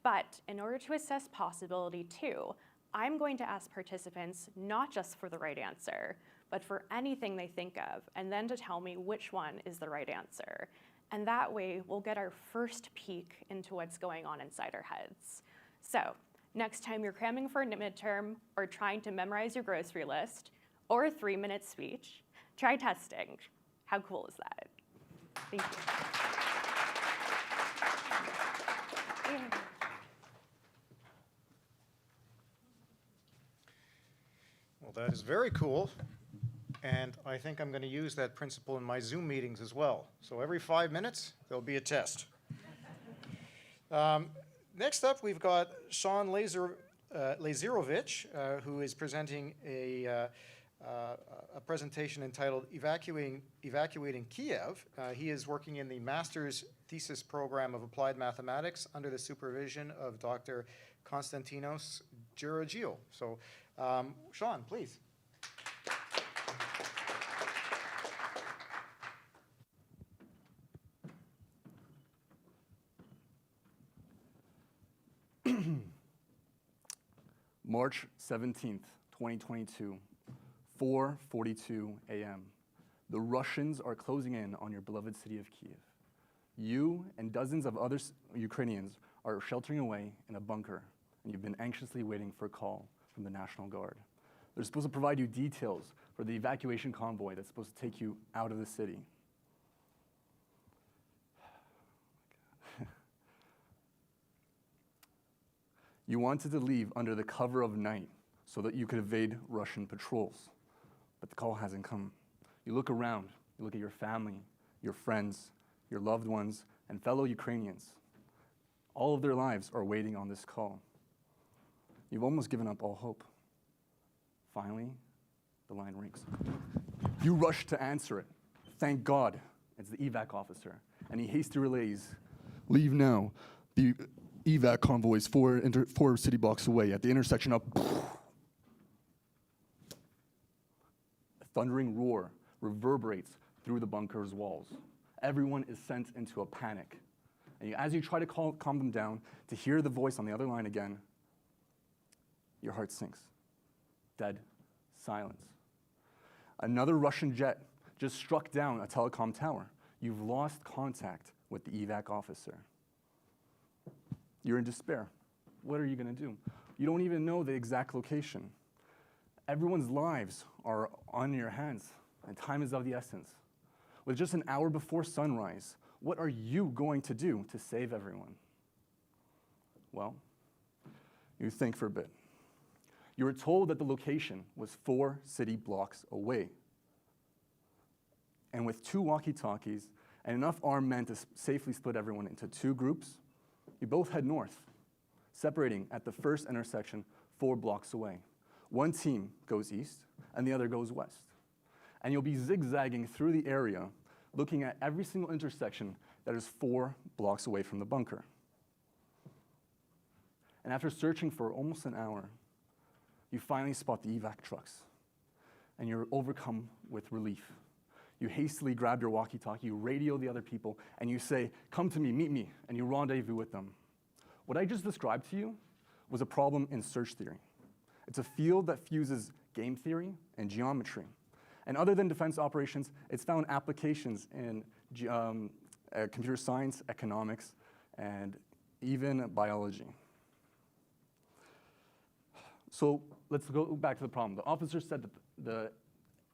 But in order to assess possibility 2, I'm going to ask participants not just for the right answer, but for anything they think of, and then to tell me which one is the right answer. And that way, we'll get our first peek into what's going on inside our heads. So next time you're cramming for a midterm, or trying to memorize your grocery list, or a 3-minute speech, try testing. How cool is that? Thank you. Well, that is very cool. And I think I'm going to use that principle in my Zoom meetings as well. So every 5 minutes, there'll be a test. Next up, we've got Sean Lazarovich, who is presenting a presentation entitled Evacuating Kiev. He is working in the master's thesis program of applied mathematics under the supervision of Dr. Konstantinos Georgiou. So, Sean, please. March 17th, 2022, 4:42 a.m. The Russians are closing in on your beloved city of Kiev. You and dozens of other Ukrainians are sheltering away in a bunker, and you've been anxiously waiting for a call from the National Guard. They're supposed to provide you details for the evacuation convoy that's supposed to take you out of the city. You wanted to leave under the cover of night so that you could evade Russian patrols, but the call hasn't come. You look around, you look at your family, your friends, your loved ones, and fellow Ukrainians. All of their lives are waiting on this call. You've almost given up all hope. Finally, the line rings. You rush to answer it. Thank God, it's the evac officer, and he hastily relays, "Leave now. The evac convoy is 4 city blocks away at the intersection of..." A thundering roar reverberates through the bunker's walls. Everyone is sent into a panic. And as you try to calm them down, to hear the voice on the other line again, your heart sinks. Dead silence. Another Russian jet just struck down a telecom tower. You've lost contact with the evac officer. You're in despair. What are you going to do? You don't even know the exact location. Everyone's lives are on your hands, and time is of the essence. With just an hour before sunrise, what are you going to do to save everyone? Well, you think for a bit. You were told that the location was 4 city blocks away. And with 2 walkie-talkies and enough armed men to safely split everyone into 2 groups, you both head north, separating at the first intersection 4 blocks away. One team goes east, and the other goes west. And you'll be zigzagging through the area, looking at every single intersection that is 4 blocks away from the bunker. And after searching for almost an hour, you finally spot the evac trucks, and you're overcome with relief. You hastily grab your walkie-talkie, you radio the other people, and you say, "Come to me, meet me," and you rendezvous with them. What I just described to you was a problem in search theory. It's a field that fuses game theory and geometry. And other than defense operations, it's found applications in computer science, economics, and even biology. So let's go back to the problem. The officer said that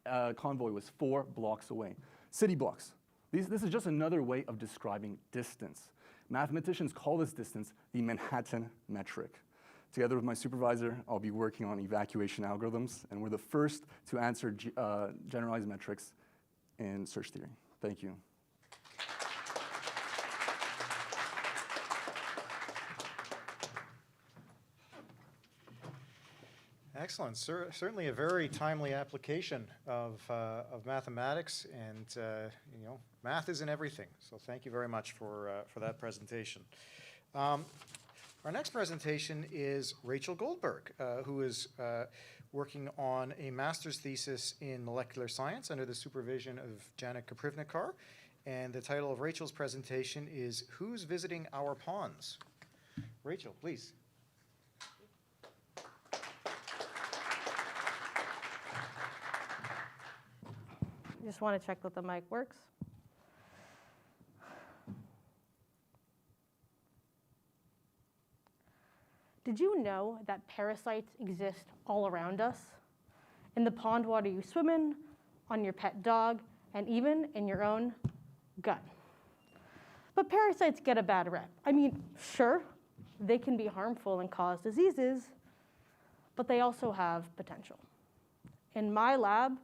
the convoy was 4 blocks away. City blocks. This is just another way of describing distance. Mathematicians call this distance the Manhattan metric. Together with my supervisor, I'll be working on evacuation algorithms, and we're the first to answer generalized metrics in search theory. Thank you. Excellent. Certainly a very timely application of mathematics, and you know, math isn't everything. So thank you very much for that presentation. Our next presentation is Rachel Goldberg, who is working on a master's thesis in molecular science under the supervision of Janet Kaprivnikar. And the title of Rachel's presentation is Who's Visiting Our Ponds? Rachel, please. I just want to check that the mic works. Did you know that parasites exist all around us? In the pond water you swim in, on your pet dog, and even in your own gut. But parasites get a bad rep. I mean, sure, they can be harmful and cause diseases, but they also have potential. In my lab,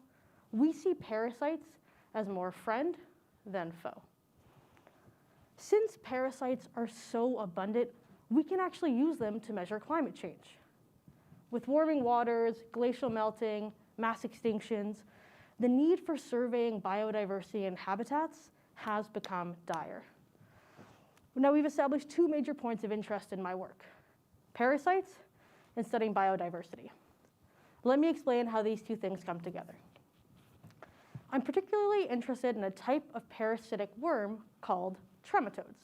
we see parasites as more friend than foe. Since parasites are so abundant, we can actually use them to measure climate change. With warming waters, glacial melting, mass extinctions, the need for surveying biodiversity and habitats has become dire. Now, we've established 2 major points of interest in my work: parasites and studying biodiversity. Let me explain how these 2 things come together. I'm particularly interested in a type of parasitic worm called trematodes.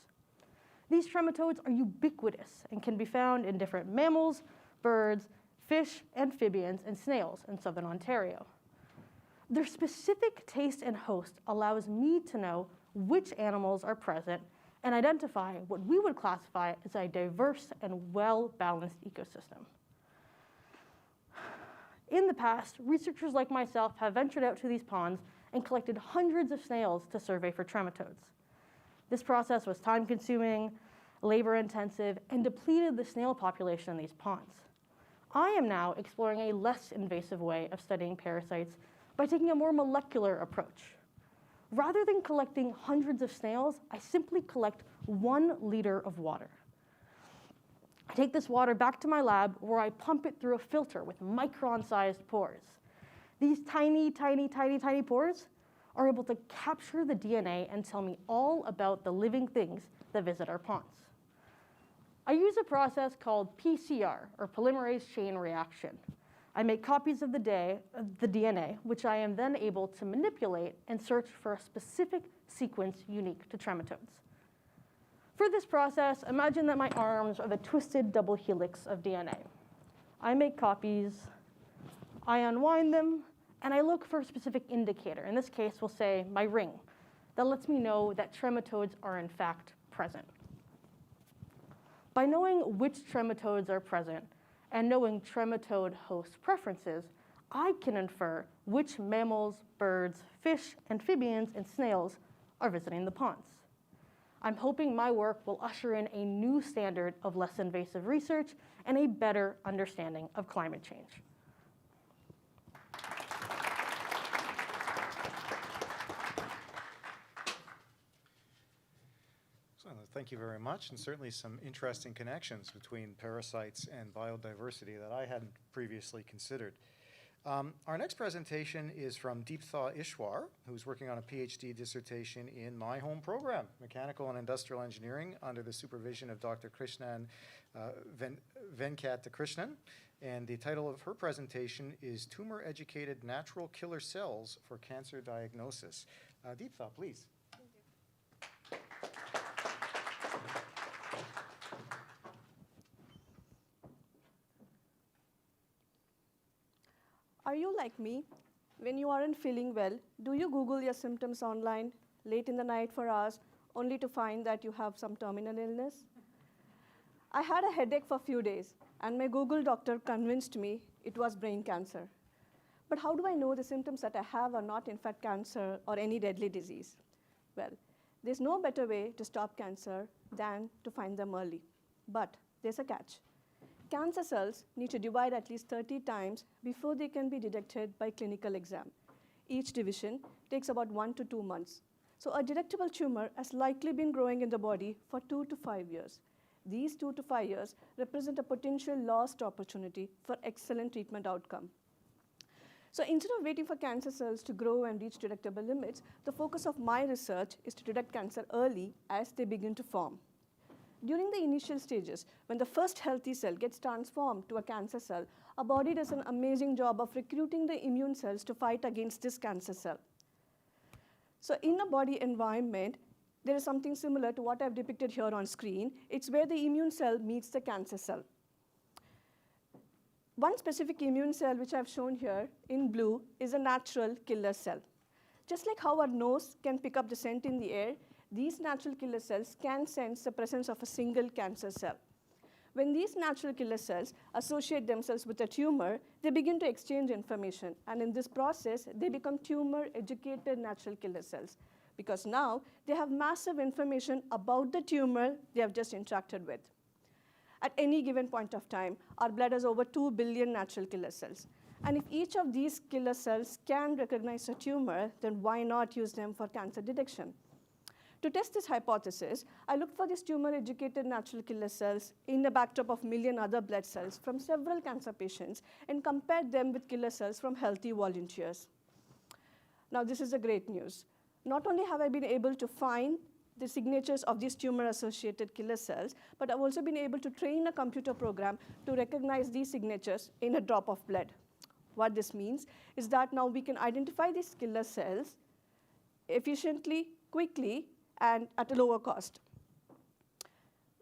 These trematodes are ubiquitous and can be found in different mammals, birds, fish, amphibians, and snails in southern Ontario. Their specific taste and host allows me to know which animals are present and identify what we would classify as a diverse and well-balanced ecosystem. In the past, researchers like myself have ventured out to these ponds and collected hundreds of snails to survey for trematodes. This process was time-consuming, labor-intensive, and depleted the snail population in these ponds. I am now exploring a less invasive way of studying parasites by taking a more molecular approach. Rather than collecting hundreds of snails, I simply collect 1 liter of water. I take this water back to my lab where I pump it through a filter with micron-sized pores. These tiny, tiny, tiny, tiny pores are able to capture the DNA and tell me all about the living things that visit our ponds. I use a process called PCR, or polymerase chain reaction. I make copies of the DNA, which I am then able to manipulate and search for a specific sequence unique to trematodes. For this process, imagine that my arms are the twisted double helix of DNA. I make copies, I unwind them, and I look for a specific indicator. In this case, we'll say my ring. That lets me know that trematodes are in fact present. By knowing which trematodes are present and knowing trematode host preferences, I can infer which mammals, birds, fish, amphibians, and snails are visiting the ponds. I'm hoping my work will usher in a new standard of less invasive research and a better understanding of climate change. Thank you very much, and certainly some interesting connections between parasites and biodiversity that I hadn't previously considered. Our next presentation is from Deeptha Ishwar, who's working on a PhD dissertation in my home program, Mechanical and Industrial Engineering, under the supervision of Dr. Krishnan Venkatakrishnan. And the title of her presentation is Tumor-Educated Natural Killer Cells for Cancer Diagnosis. Deeptha, please. Are you like me? When you aren't feeling well, do you Google your symptoms online late in the night for hours only to find that you have some terminal illness? I had a headache for a few days, and my Google doctor convinced me it was brain cancer. But how do I know the symptoms that I have are not in fact cancer or any deadly disease? Well, there's no better way to stop cancer than to find them early. But there's a catch. Cancer cells need to divide at least 30 times before they can be detected by clinical exam. Each division takes about 1 to 2 months. So a detectable tumor has likely been growing in the body for 2 to 5 years. These 2 to 5 years represent a potential lost opportunity for excellent treatment outcome. So instead of waiting for cancer cells to grow and reach detectable limits, the focus of my research is to detect cancer early as they begin to form. During the initial stages, when the first healthy cell gets transformed to a cancer cell, our body does an amazing job of recruiting the immune cells to fight against this cancer cell. So in a body environment, there is something similar to what I've depicted here on screen. It's where the immune cell meets the cancer cell. One specific immune cell, which I've shown here in blue, is a natural killer cell. Just like how our nose can pick up the scent in the air, these natural killer cells can sense the presence of a single cancer cell. When these natural killer cells associate themselves with a tumor, they begin to exchange information. And in this process, they become tumor-educated natural killer cells, because now they have massive information about the tumor they have just interacted with. At any given point of time, our blood has over 2 billion natural killer cells. And if each of these killer cells can recognize a tumor, then why not use them for cancer detection? To test this hypothesis, I looked for these tumor-educated natural killer cells in the backdrop of million other blood cells from several cancer patients and compared them with killer cells from healthy volunteers. Now, this is the great news. Not only have I been able to find the signatures of these tumor-associated killer cells, but I've also been able to train a computer program to recognize these signatures in a drop of blood. What this means is that now we can identify these killer cells efficiently, quickly, and at a lower cost.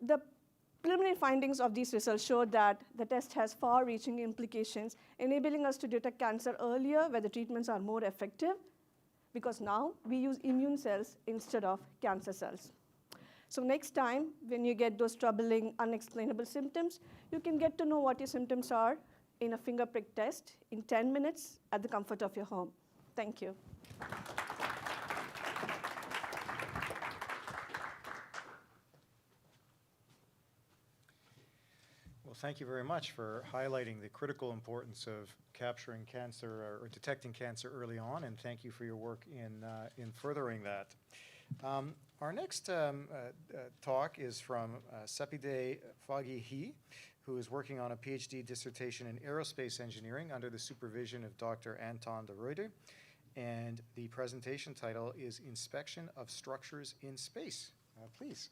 The preliminary findings of these results show that the test has far-reaching implications, enabling us to detect cancer earlier where the treatments are more effective, because now we use immune cells instead of cancer cells. So next time, when you get those troubling, unexplainable symptoms, you can get to know what your symptoms are in a finger prick test in 10 minutes at the comfort of your home. Thank you. Well, thank you very much for highlighting the critical importance of capturing cancer or detecting cancer early on, and thank you for your work in furthering that. Our next talk is from Sepide Fagihi, who is working on a PhD dissertation in aerospace engineering under the supervision of Dr. Anton de Ruyter, and the presentation title is Inspection of Structures in Space. Please.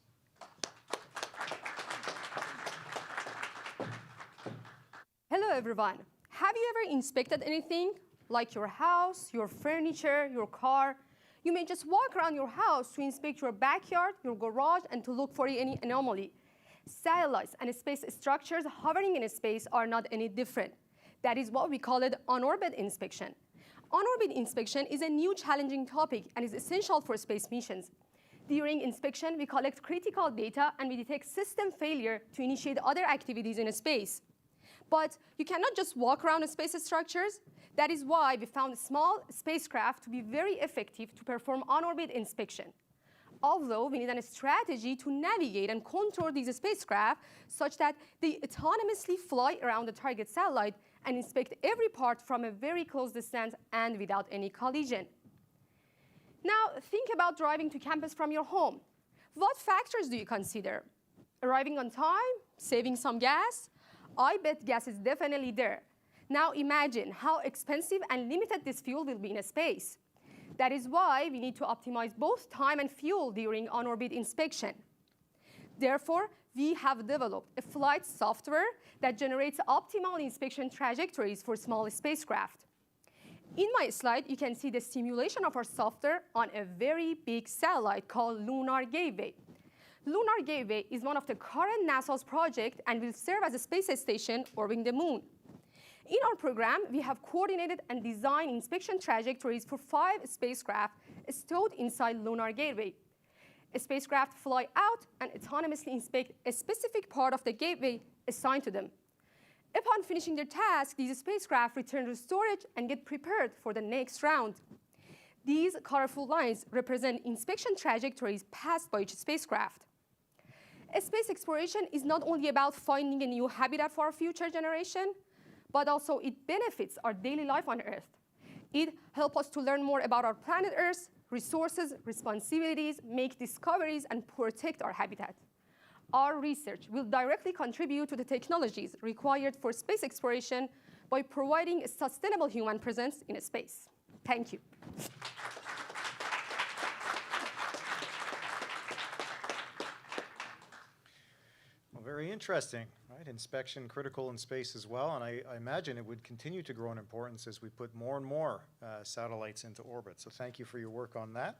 Hello, everyone. Have you ever inspected anything, like your house, your furniture, your car? You may just walk around your house to inspect your backyard, your garage, and to look for any anomaly. Satellites and space structures hovering in space are not any different. That is what we call it on-orbit inspection. On-orbit inspection is a new challenging topic and is essential for space missions. During inspection, we collect critical data and we detect system failure to initiate other activities in space. But you cannot just walk around space structures. That is why we found small spacecraft to be very effective to perform on-orbit inspection. Although we need a strategy to navigate and control these spacecraft such that they autonomously fly around the target satellite and inspect every part from a very close distance and without any collision. Now, think about driving to campus from your home. What factors do you consider? Arriving on time? Saving some gas? I bet gas is definitely there. Now imagine how expensive and limited this fuel will be in space. That is why we need to optimize both time and fuel during on-orbit inspection. Therefore, we have developed a flight software that generates optimal inspection trajectories for small spacecraft. In my slide, you can see the simulation of our software on a very big satellite called Lunar Gateway. Lunar Gateway is one of the current NASA's projects and will serve as a space station orbiting the moon. In our program, we have coordinated and designed inspection trajectories for 5 spacecraft stowed inside Lunar Gateway. A spacecraft fly out and autonomously inspect a specific part of the gateway assigned to them. Upon finishing their task, these spacecraft return to storage and get prepared for the next round. These colorful lines represent inspection trajectories passed by each spacecraft. Space exploration is not only about finding a new habitat for our future generation, but also it benefits our daily life on Earth. It helps us to learn more about our planet Earth, resources, responsibilities, make discoveries, and protect our habitat. Our research will directly contribute to the technologies required for space exploration by providing a sustainable human presence in space. Thank you. Well, very interesting, right? Inspection critical in space as well, and I imagine it would continue to grow in importance as we put more and more satellites into orbit. So thank you for your work on that.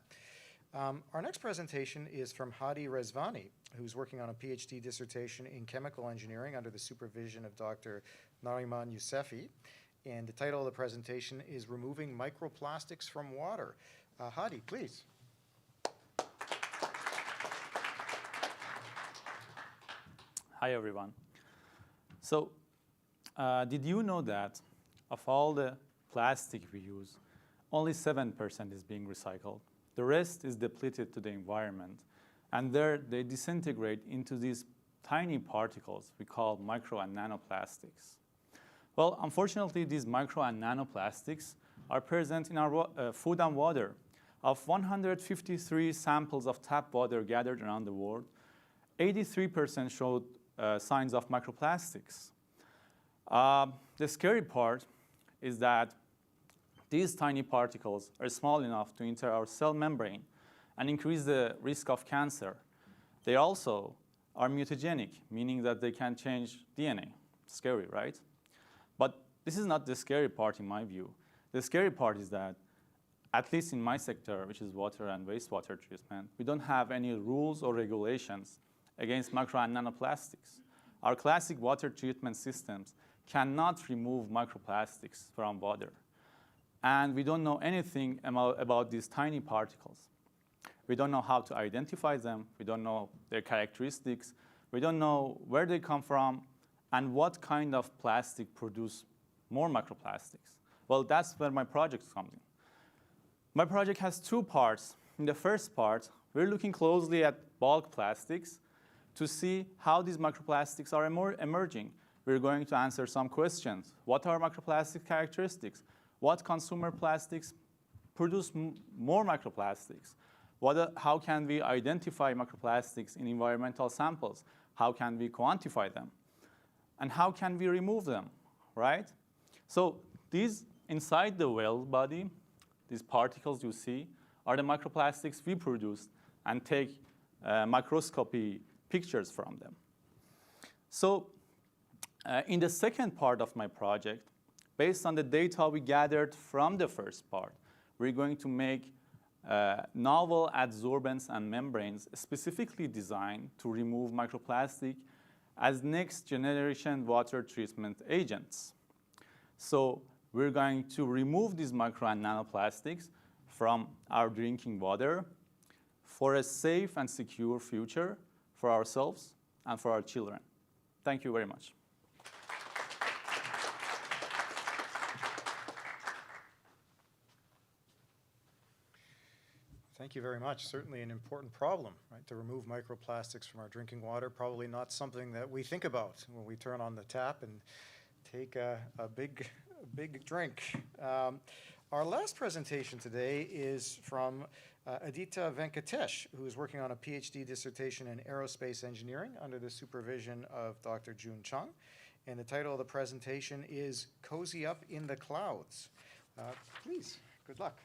Our next presentation is from Hadi Rezvani, who's working on a PhD dissertation in chemical engineering under the supervision of Dr. Nariman Yousefi. And the title of the presentation is Removing Microplastics from Water. Hadi, please. Hi, everyone. So, did you know that of all the plastic we use, only 7% is being recycled? The rest is depleted to the environment, and there they disintegrate into these tiny particles we call micro and nanoplastics. Well, unfortunately, these micro and nanoplastics are present in our food and water. Of 153 samples of tap water gathered around the world, 83% showed signs of microplastics. The scary part is that these tiny particles are small enough to enter our cell membrane and increase the risk of cancer. They also are mutagenic, meaning that they can change DNA. Scary, right? But this is not the scary part in my view. The scary part is that, at least in my sector, which is water and wastewater treatment, we don't have any rules or regulations against micro and nanoplastics. Our classic water treatment systems cannot remove microplastics from water. And we don't know anything about these tiny particles. We don't know how to identify them. We don't know their characteristics. We don't know where they come from and what kind of plastic produce more microplastics. Well, that's where my project comes in. My project has 2 parts. In the first part, we're looking closely at bulk plastics to see how these microplastics are emerging. We're going to answer some questions. What are microplastic characteristics? What consumer plastics produce more microplastics? How can we identify microplastics in environmental samples? How can we quantify them? And how can we remove them, right? So these inside the well body, these particles you see, are the microplastics we produce and take microscopy pictures from them. So in the second part of my project, based on the data we gathered from the first part, we're going to make novel adsorbents and membranes specifically designed to remove microplastic as next generation water treatment agents. So we're going to remove these micro and nanoplastics from our drinking water for a safe and secure future for ourselves and for our children. Thank you very much. Thank you very much. Certainly an important problem, right? To remove microplastics from our drinking water, probably not something that we think about when we turn on the tap and take a big drink. Our last presentation today is from Aditya Venkatesh, who is working on a PhD dissertation in aerospace engineering under the supervision of Dr. Jun Chung. And the title of the presentation is Cozy Up in the Clouds. Please, good luck.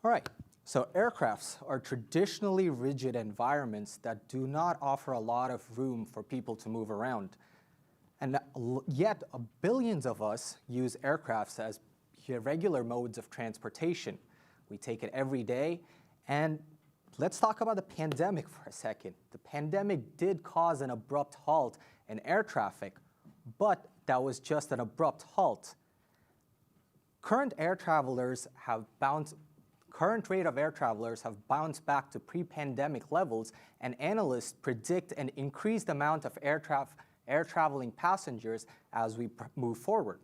All right, so aircrafts are traditionally rigid environments that do not offer a lot of room for people to move around. And yet, billions of us use aircrafts as regular modes of transportation. We take it every day. And let's talk about the pandemic for a second. The pandemic did cause an abrupt halt in air traffic, but that was just an abrupt halt. Current rate of air travelers have bounced back to pre-pandemic levels, and analysts predict an increased amount of air traveling passengers as we move forward.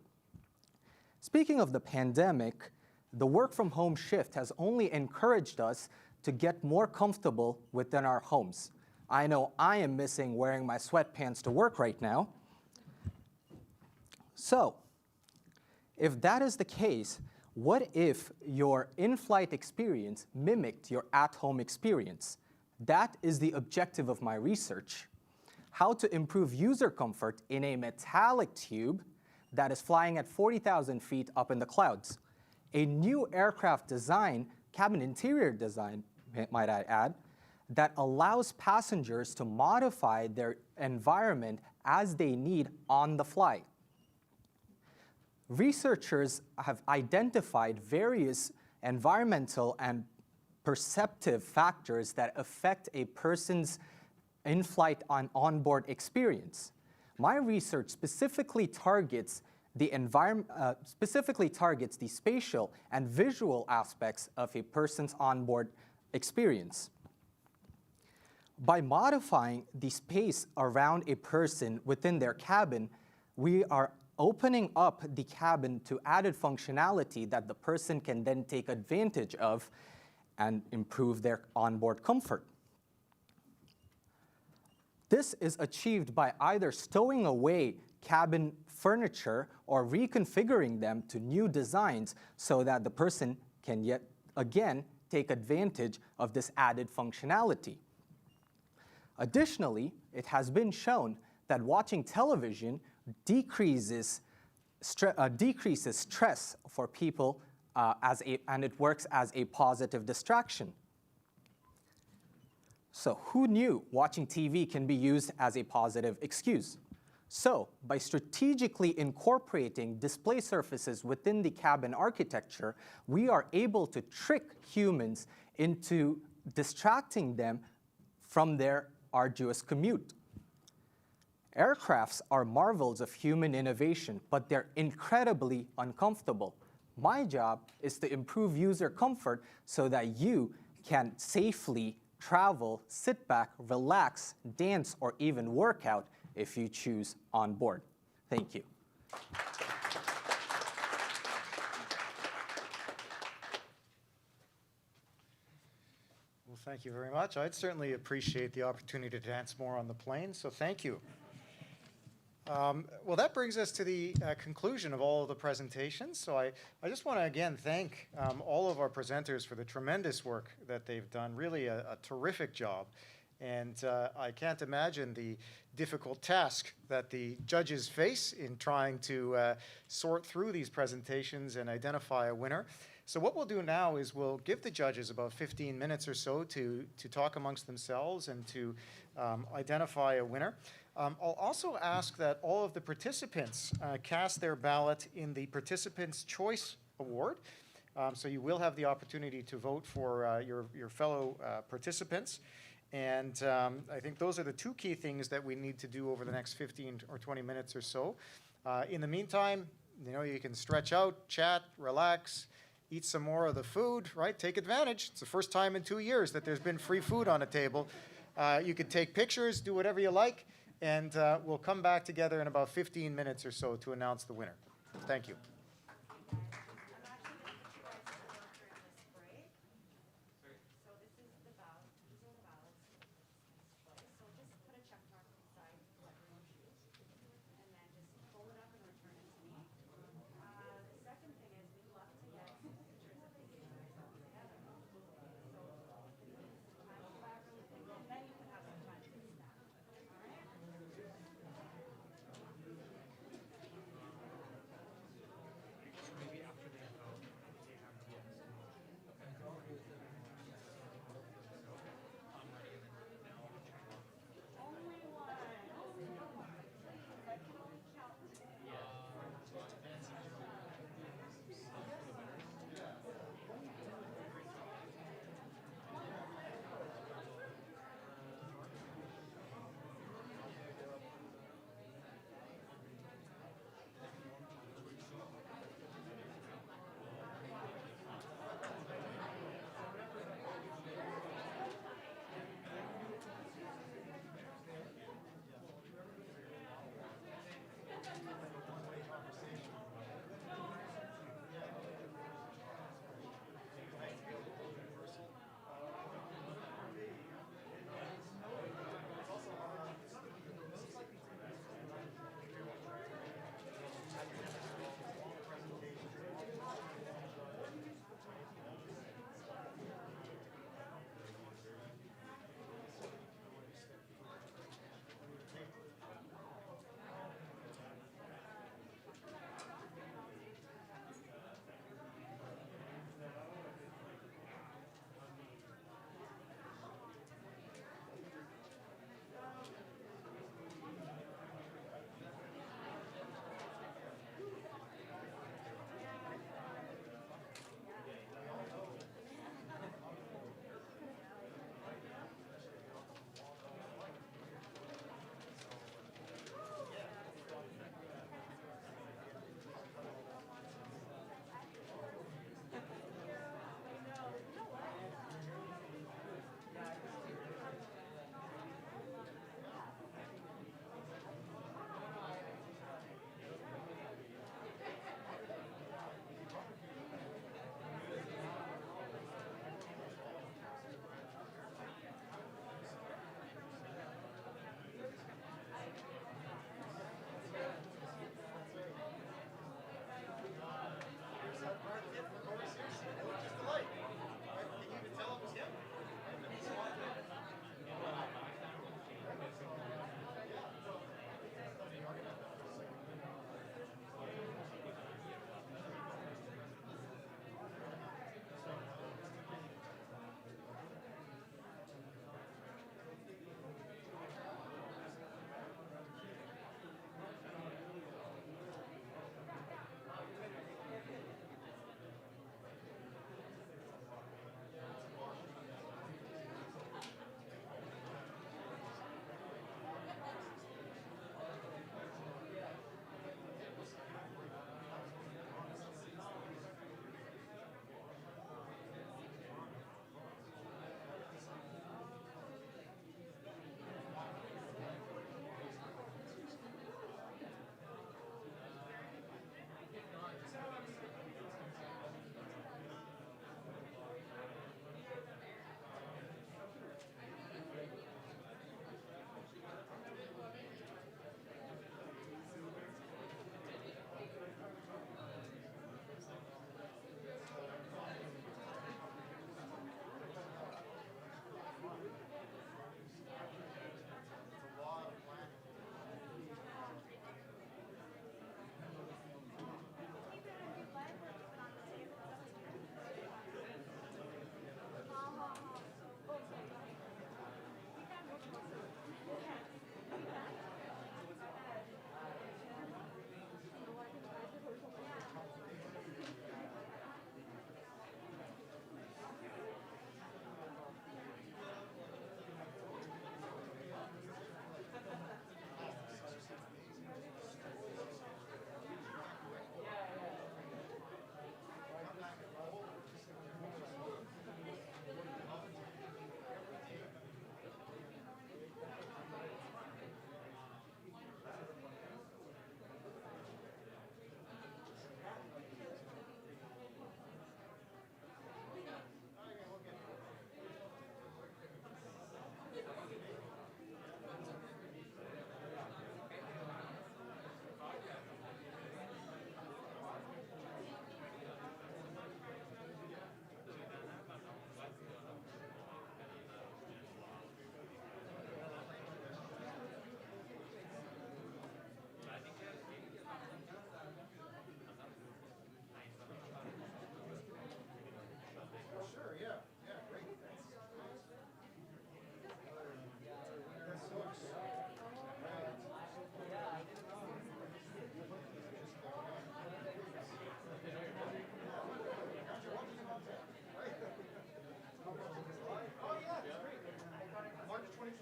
Speaking of the pandemic, the work from home shift has only encouraged us to get more comfortable within our homes. I know I am missing wearing my sweatpants to work right now. So, if that is the case, what if your in-flight experience mimicked your at-home experience? That is the objective of my research. How to improve user comfort in a metallic tube that is flying at 40,000 feet up in the clouds. A new aircraft design, cabin interior design, might I add, that allows passengers to modify their environment as they need on the fly. Researchers have identified various environmental and perceptive factors that affect a person's in-flight onboard experience. My research specifically targets the spatial and visual aspects of a person's onboard experience. By modifying the space around a person within their cabin, we are opening up the cabin to added functionality that the person can then take advantage of and improve their onboard comfort. This is achieved by either stowing away cabin furniture or reconfiguring them to new designs so that the person can yet again take advantage of this added functionality. Additionally, it has been shown that watching television decreases stress for people and it works as a positive distraction. So who knew watching TV can be used as a positive excuse? So by strategically incorporating display surfaces within the cabin architecture, we are able to trick humans into distracting them from their arduous commute. Aircrafts are marvels of human innovation, but they're incredibly uncomfortable. My job is to improve user comfort so that you can safely travel, sit back, relax, dance, or even work out if you choose on board. Thank you. Well, thank you very much. I'd certainly appreciate the opportunity to dance more on the plane, so thank you. Well, that brings us to the conclusion of all of the presentations. So I just want to again thank all of our presenters for the tremendous work that they've done, really a terrific job. And I can't imagine the difficult task that the judges face in trying to sort through these presentations and identify a winner. So what we'll do now is we'll give the judges about 15 minutes or so to talk amongst themselves and to identify a winner. I'll also ask that all of the participants cast their ballot in the Participants' Choice Award. So you will have the opportunity to vote for your fellow participants. And I think those are the two key things that we need to do over the next 15 or 20 minutes or so. In the meantime, you can stretch out, chat, relax, eat some more of the food, right? Take advantage. It's the first time in 2 years that there's been free food on a table. You could take pictures, do whatever you like, and we'll come back together in about 15 minutes or so to announce the winner. Thank you.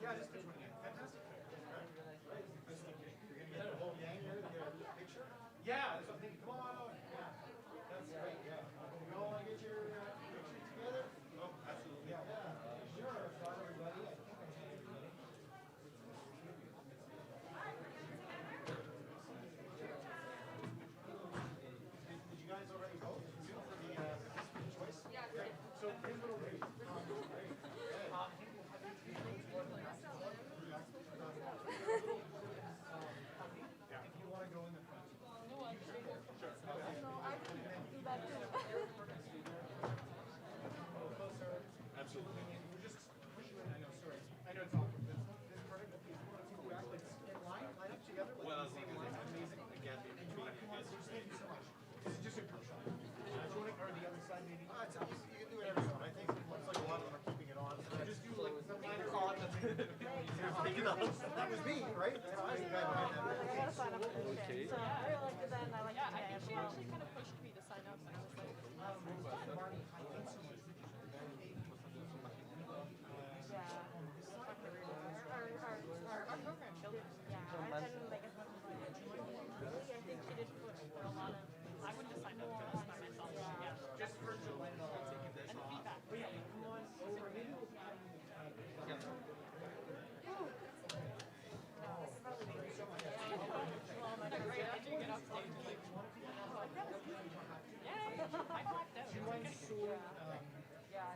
Yeah, just between you. Fantastic. You're going to get the whole gang here to get a picture? Yeah, that's what I'm thinking. Come on out. Yeah. That's great, yeah. You all want to get your picture together? Oh, absolutely. Yeah. Sure. Got everybody. I think I had everybody. Did you guys already vote for the participant choice? Yeah. So here's what we'll do. If you want to go in the front. No, I'm sure. Sure. No, I can do that too. Closer. Absolutely. We're just pushing in. I know, sorry. I know it's awkward. This is perfect. If you want to act like in line up together. Well, I think it's amazing. Again, thank you so much. This is just a group shot. Do you want to, or the other side maybe? You can do whatever you want. I think it looks like a lot of them are keeping it on. Just do like the minor on. That was me, right? I was the guy behind that. Okay. So I really liked it then. I liked it. I think she actually kind of pushed me to sign up, and I was like, Marnie, thanks so much. our program killed it. Yeah, I didn't like it. Really, I think she did put a lot of. I wouldn't have signed up for this by myself. Yeah. Just for Joanne and feedback. Come on over. Maybe we'll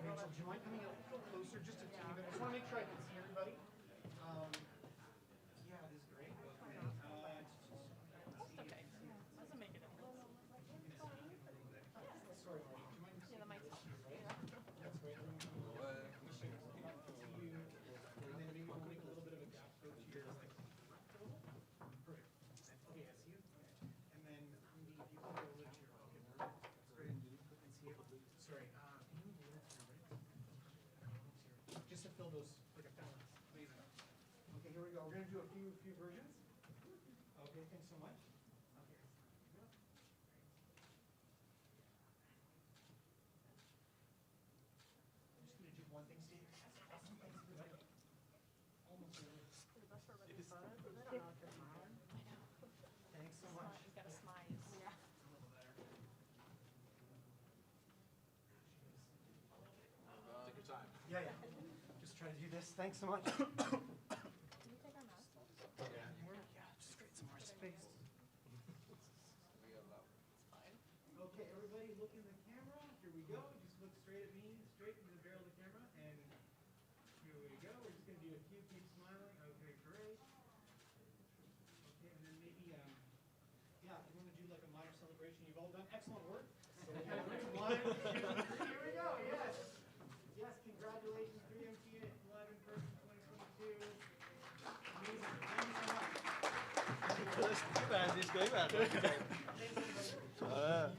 Rachel, do you mind coming a little closer, just a teeny bit? I just want to make sure I can see everybody. Yeah, this is great. That's okay. Doesn't make a difference. Sorry, Marnie, do you mind? Yeah, the mic's off. That's great. And then maybe we'll make a little bit of a gap so that you guys like. Perfect. Okay, I see you. And then maybe if you can go a little here. Okay, that's great. And see it. Sorry. Can you move it here, right? Just to fill those like a balance. Amazing. Okay, here we go. We're gonna do a few versions. Okay, thanks so much. Okay. I'm just gonna do one thing, Steve. Awesome. Thanks, everybody. Almost there. Thanks so much. You gotta smile. Yeah. Take your time. Yeah, yeah. Just try to do this. Thanks so much. Can you take our masks off? Yeah, just create some more space. Okay, everybody look in the camera. Here we go. Just look straight at me, straight into the barrel of the camera. And here we go. We're just going to do a few. Keep smiling. Okay, great. Okay, and then maybe, yeah, if you want to do like a minor celebration, you've all done excellent work. So we have 1, 2, 3. Here we go. Yes. Yes, congratulations, 3MT live in person 2022. Amazing. Thank you so much.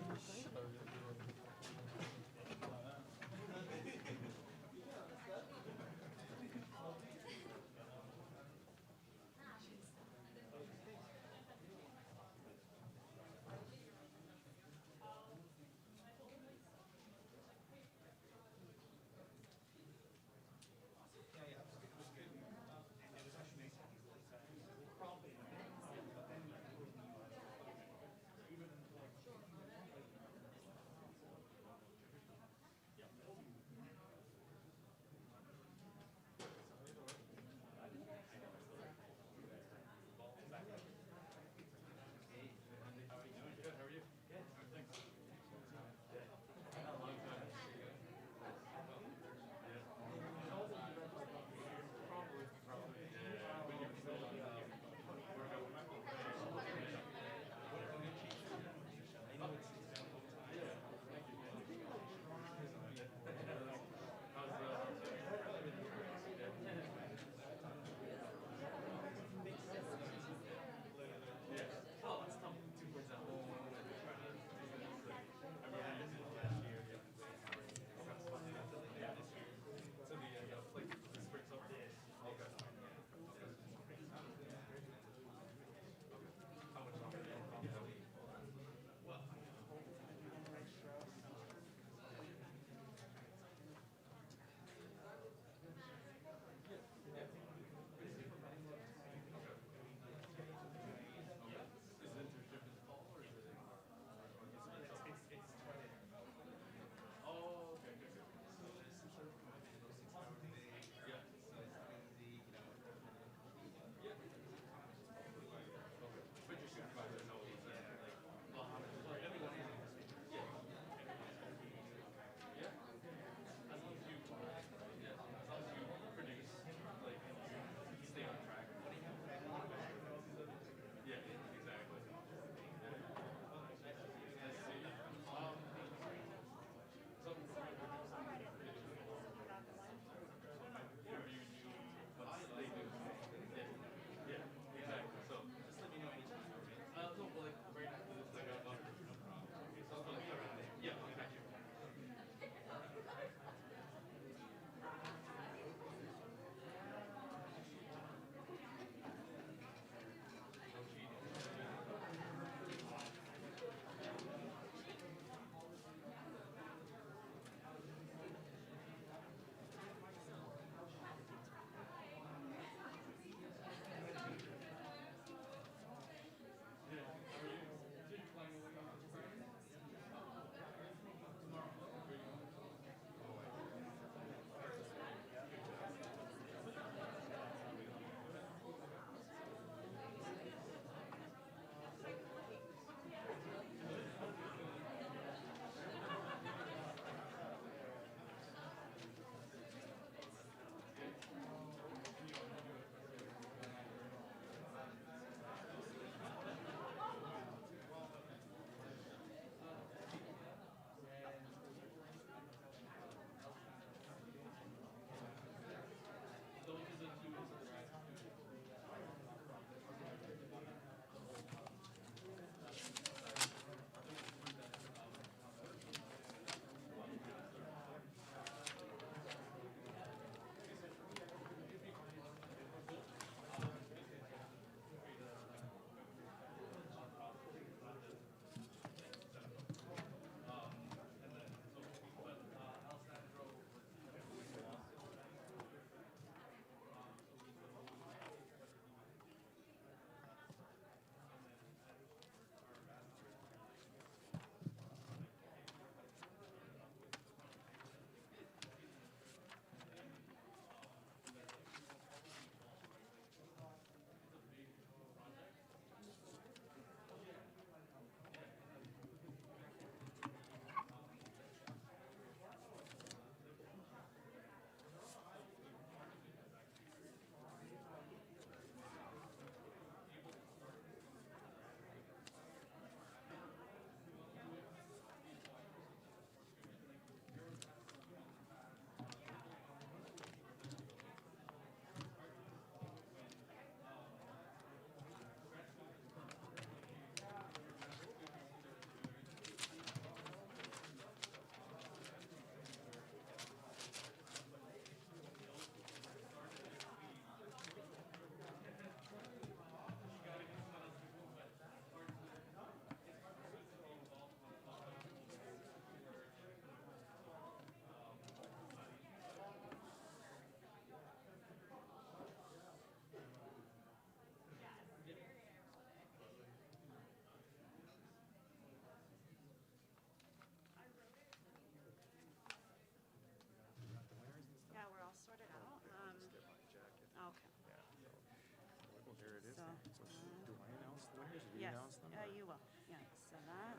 it is. So, So do I announce the winners? Do you yes, announce them? you will. Yeah, so that.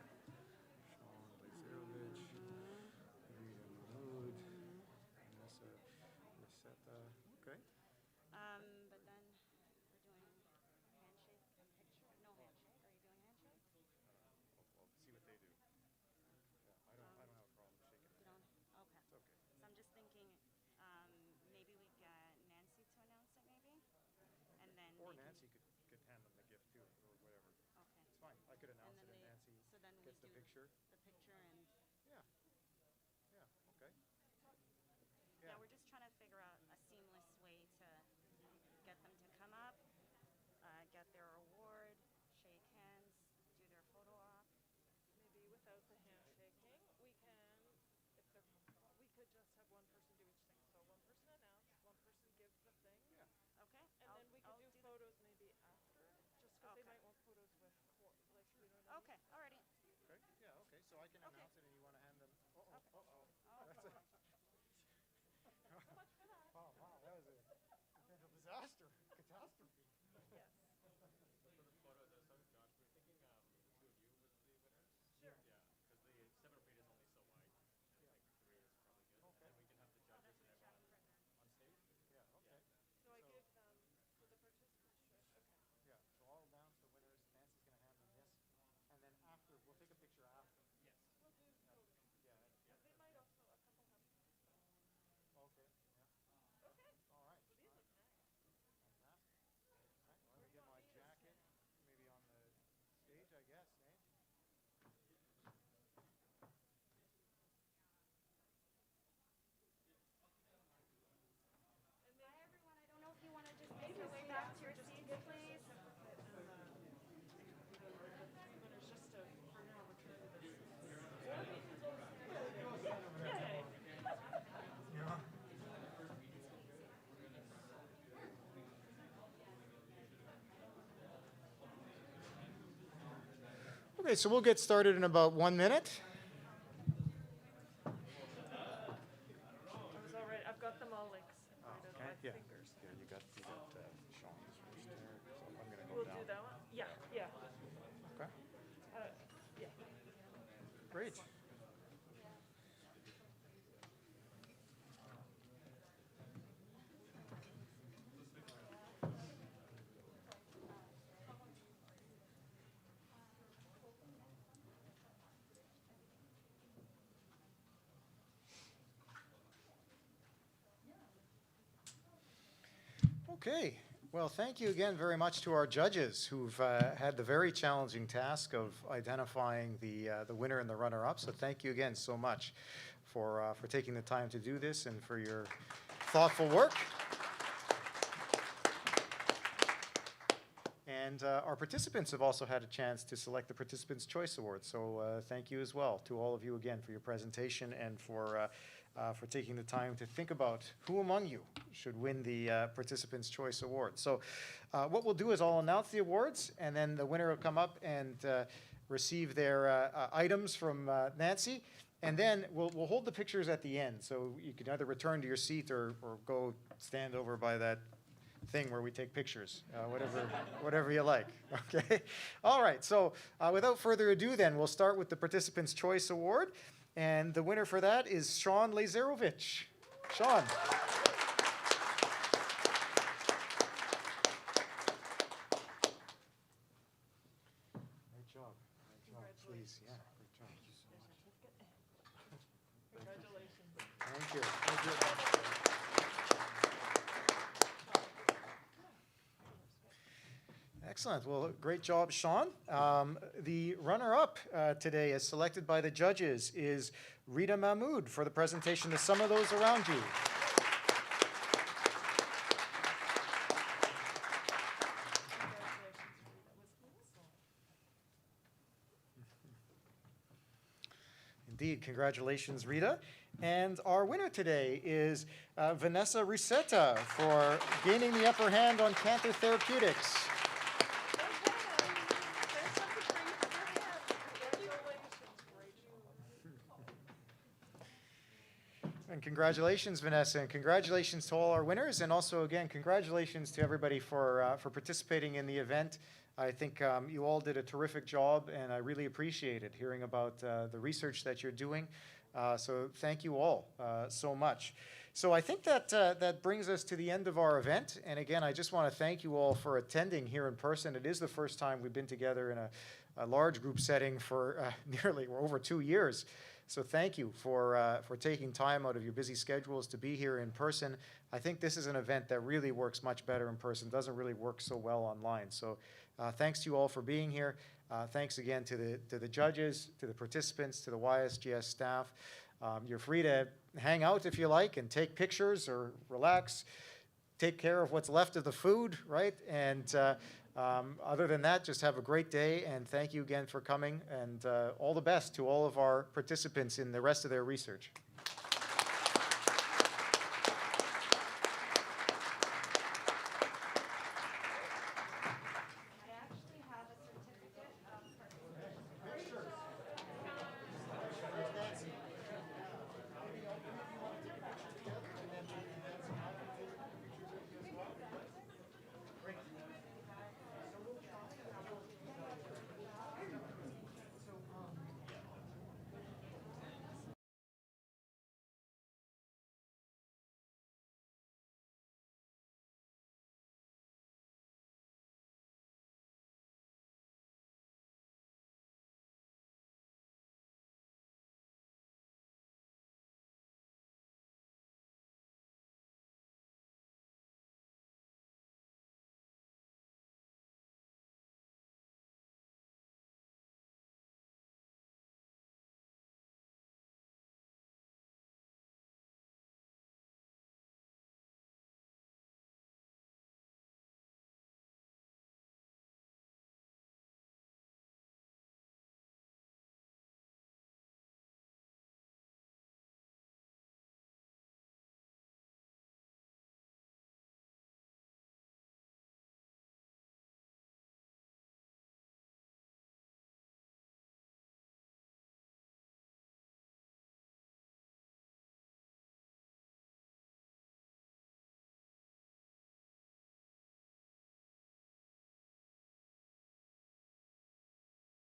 Sean Lazarovich, Rita Mahmoud, Vanessa Rosetta. Okay. But then we're doing handshake and picture. No handshake. Are you doing handshake? We'll see what they do. Yeah, I don't have a problem shaking You don't? Okay. It's okay. So I'm just thinking, maybe we get Nancy to announce it, maybe, and then. Or they can- Nancy could hand them the gift too, or whatever. Okay. It's fine. I could announce And it, then and they- Nancy so then we gets the do picture. The picture and. Yeah. Yeah. Okay. Yeah, we're just trying to figure out a seamless way to get them to come up, get their award, shake hands, do their photo op. Maybe without the handshaking, we can, if they're comfortable, we could just have one person do each thing. So one person announce, one person give the thing. Yeah. Okay. And then we could do photos maybe after, just because they might want photos with, like, you know what I mean? Okay, alrighty. Okay. Yeah. Okay. So I can Okay. announce it, and you want to hand them. Uh-oh. Okay. Uh-oh. Oh. That's it. So much for that. Oh wow, that was a potential disaster, catastrophe. Yes. For the photo, though, sorry, Josh, we're thinking the two of you was the winners. Sure. Yeah, because the 7 feet is only so wide. And like 3 is probably good. Okay. And we can have the judges and everyone on stage. Yeah. Okay. So I give them for the participants. Okay. Yeah. So I'll announce the winners. Nancy's going to hand them this, and then after we'll take a picture after. Yes. We'll do photos. Yeah. Yeah. They might also, a couple have. Okay. Yeah. Okay. All right. So these look nice. Fantastic. All right. Well, let me get my jacket, maybe on the stage, I guess, eh? Hi, everyone. I don't know if you want to just make your way back to your seats, please. Okay, so we'll get started in about 1 minute. I was all right. I've got them all like separated on my Yeah. fingers. Yeah, you got Sean's first there. So I'm going to go We'll down. do that one. Yeah. Yeah. Okay. Yeah. Great. Okay. Well, thank you again very much to our judges who've had the very challenging task of identifying the winner and the runner-up. So thank you again so much for taking the time to do this and for your thoughtful work. And our participants have also had a chance to select the Participants' Choice Award. So thank you as well to all of you again for your presentation and for taking the time to think about who among you should win the Participants' Choice Award. So what we'll do is I'll announce the awards, and then the winner will come up and receive their items from Nancy. And then we'll hold the pictures at the end. So you can either return to your seat or go stand over by that thing where we take pictures, whatever you like, okay? All right, so without further ado then, we'll start with the Participants' Choice Award, and the winner for that is Sean Lazarovich. Sean. Great job, please, yeah, great job. Congratulations. Thank you. Thank you. Excellent. Well, great job, Sean. The runner-up today, as selected by the judges, is Rita Mahmoud for the presentation to Some of Those Around You. Indeed, congratulations, Rita. And our winner today is Vanessa Rosetta for gaining the upper hand on Cancer Therapeutics. And Congratulations, Vanessa, and congratulations to all our winners, and also, again, congratulations to everybody for participating in the event. I think you all did a terrific job, and I really appreciated hearing about the research that you're doing. So thank you all so much. So I think that that brings us to the end of our event. And again, I just want to thank you all for attending here in person. It is the first time we've been together in a large group setting for nearly over 2 years. So thank you for taking time out of your busy schedules to be here in person. I think this is an event that really works much better in person, doesn't really work so well online. So thanks to you all for being here. Thanks again to the judges, to the participants, to the YSGS staff. You're free to hang out if you like and take pictures or relax, take care of what's left of the food, right? And other than that, just have a great day, and thank you again for coming, and all the best to all of our participants in the rest of their research.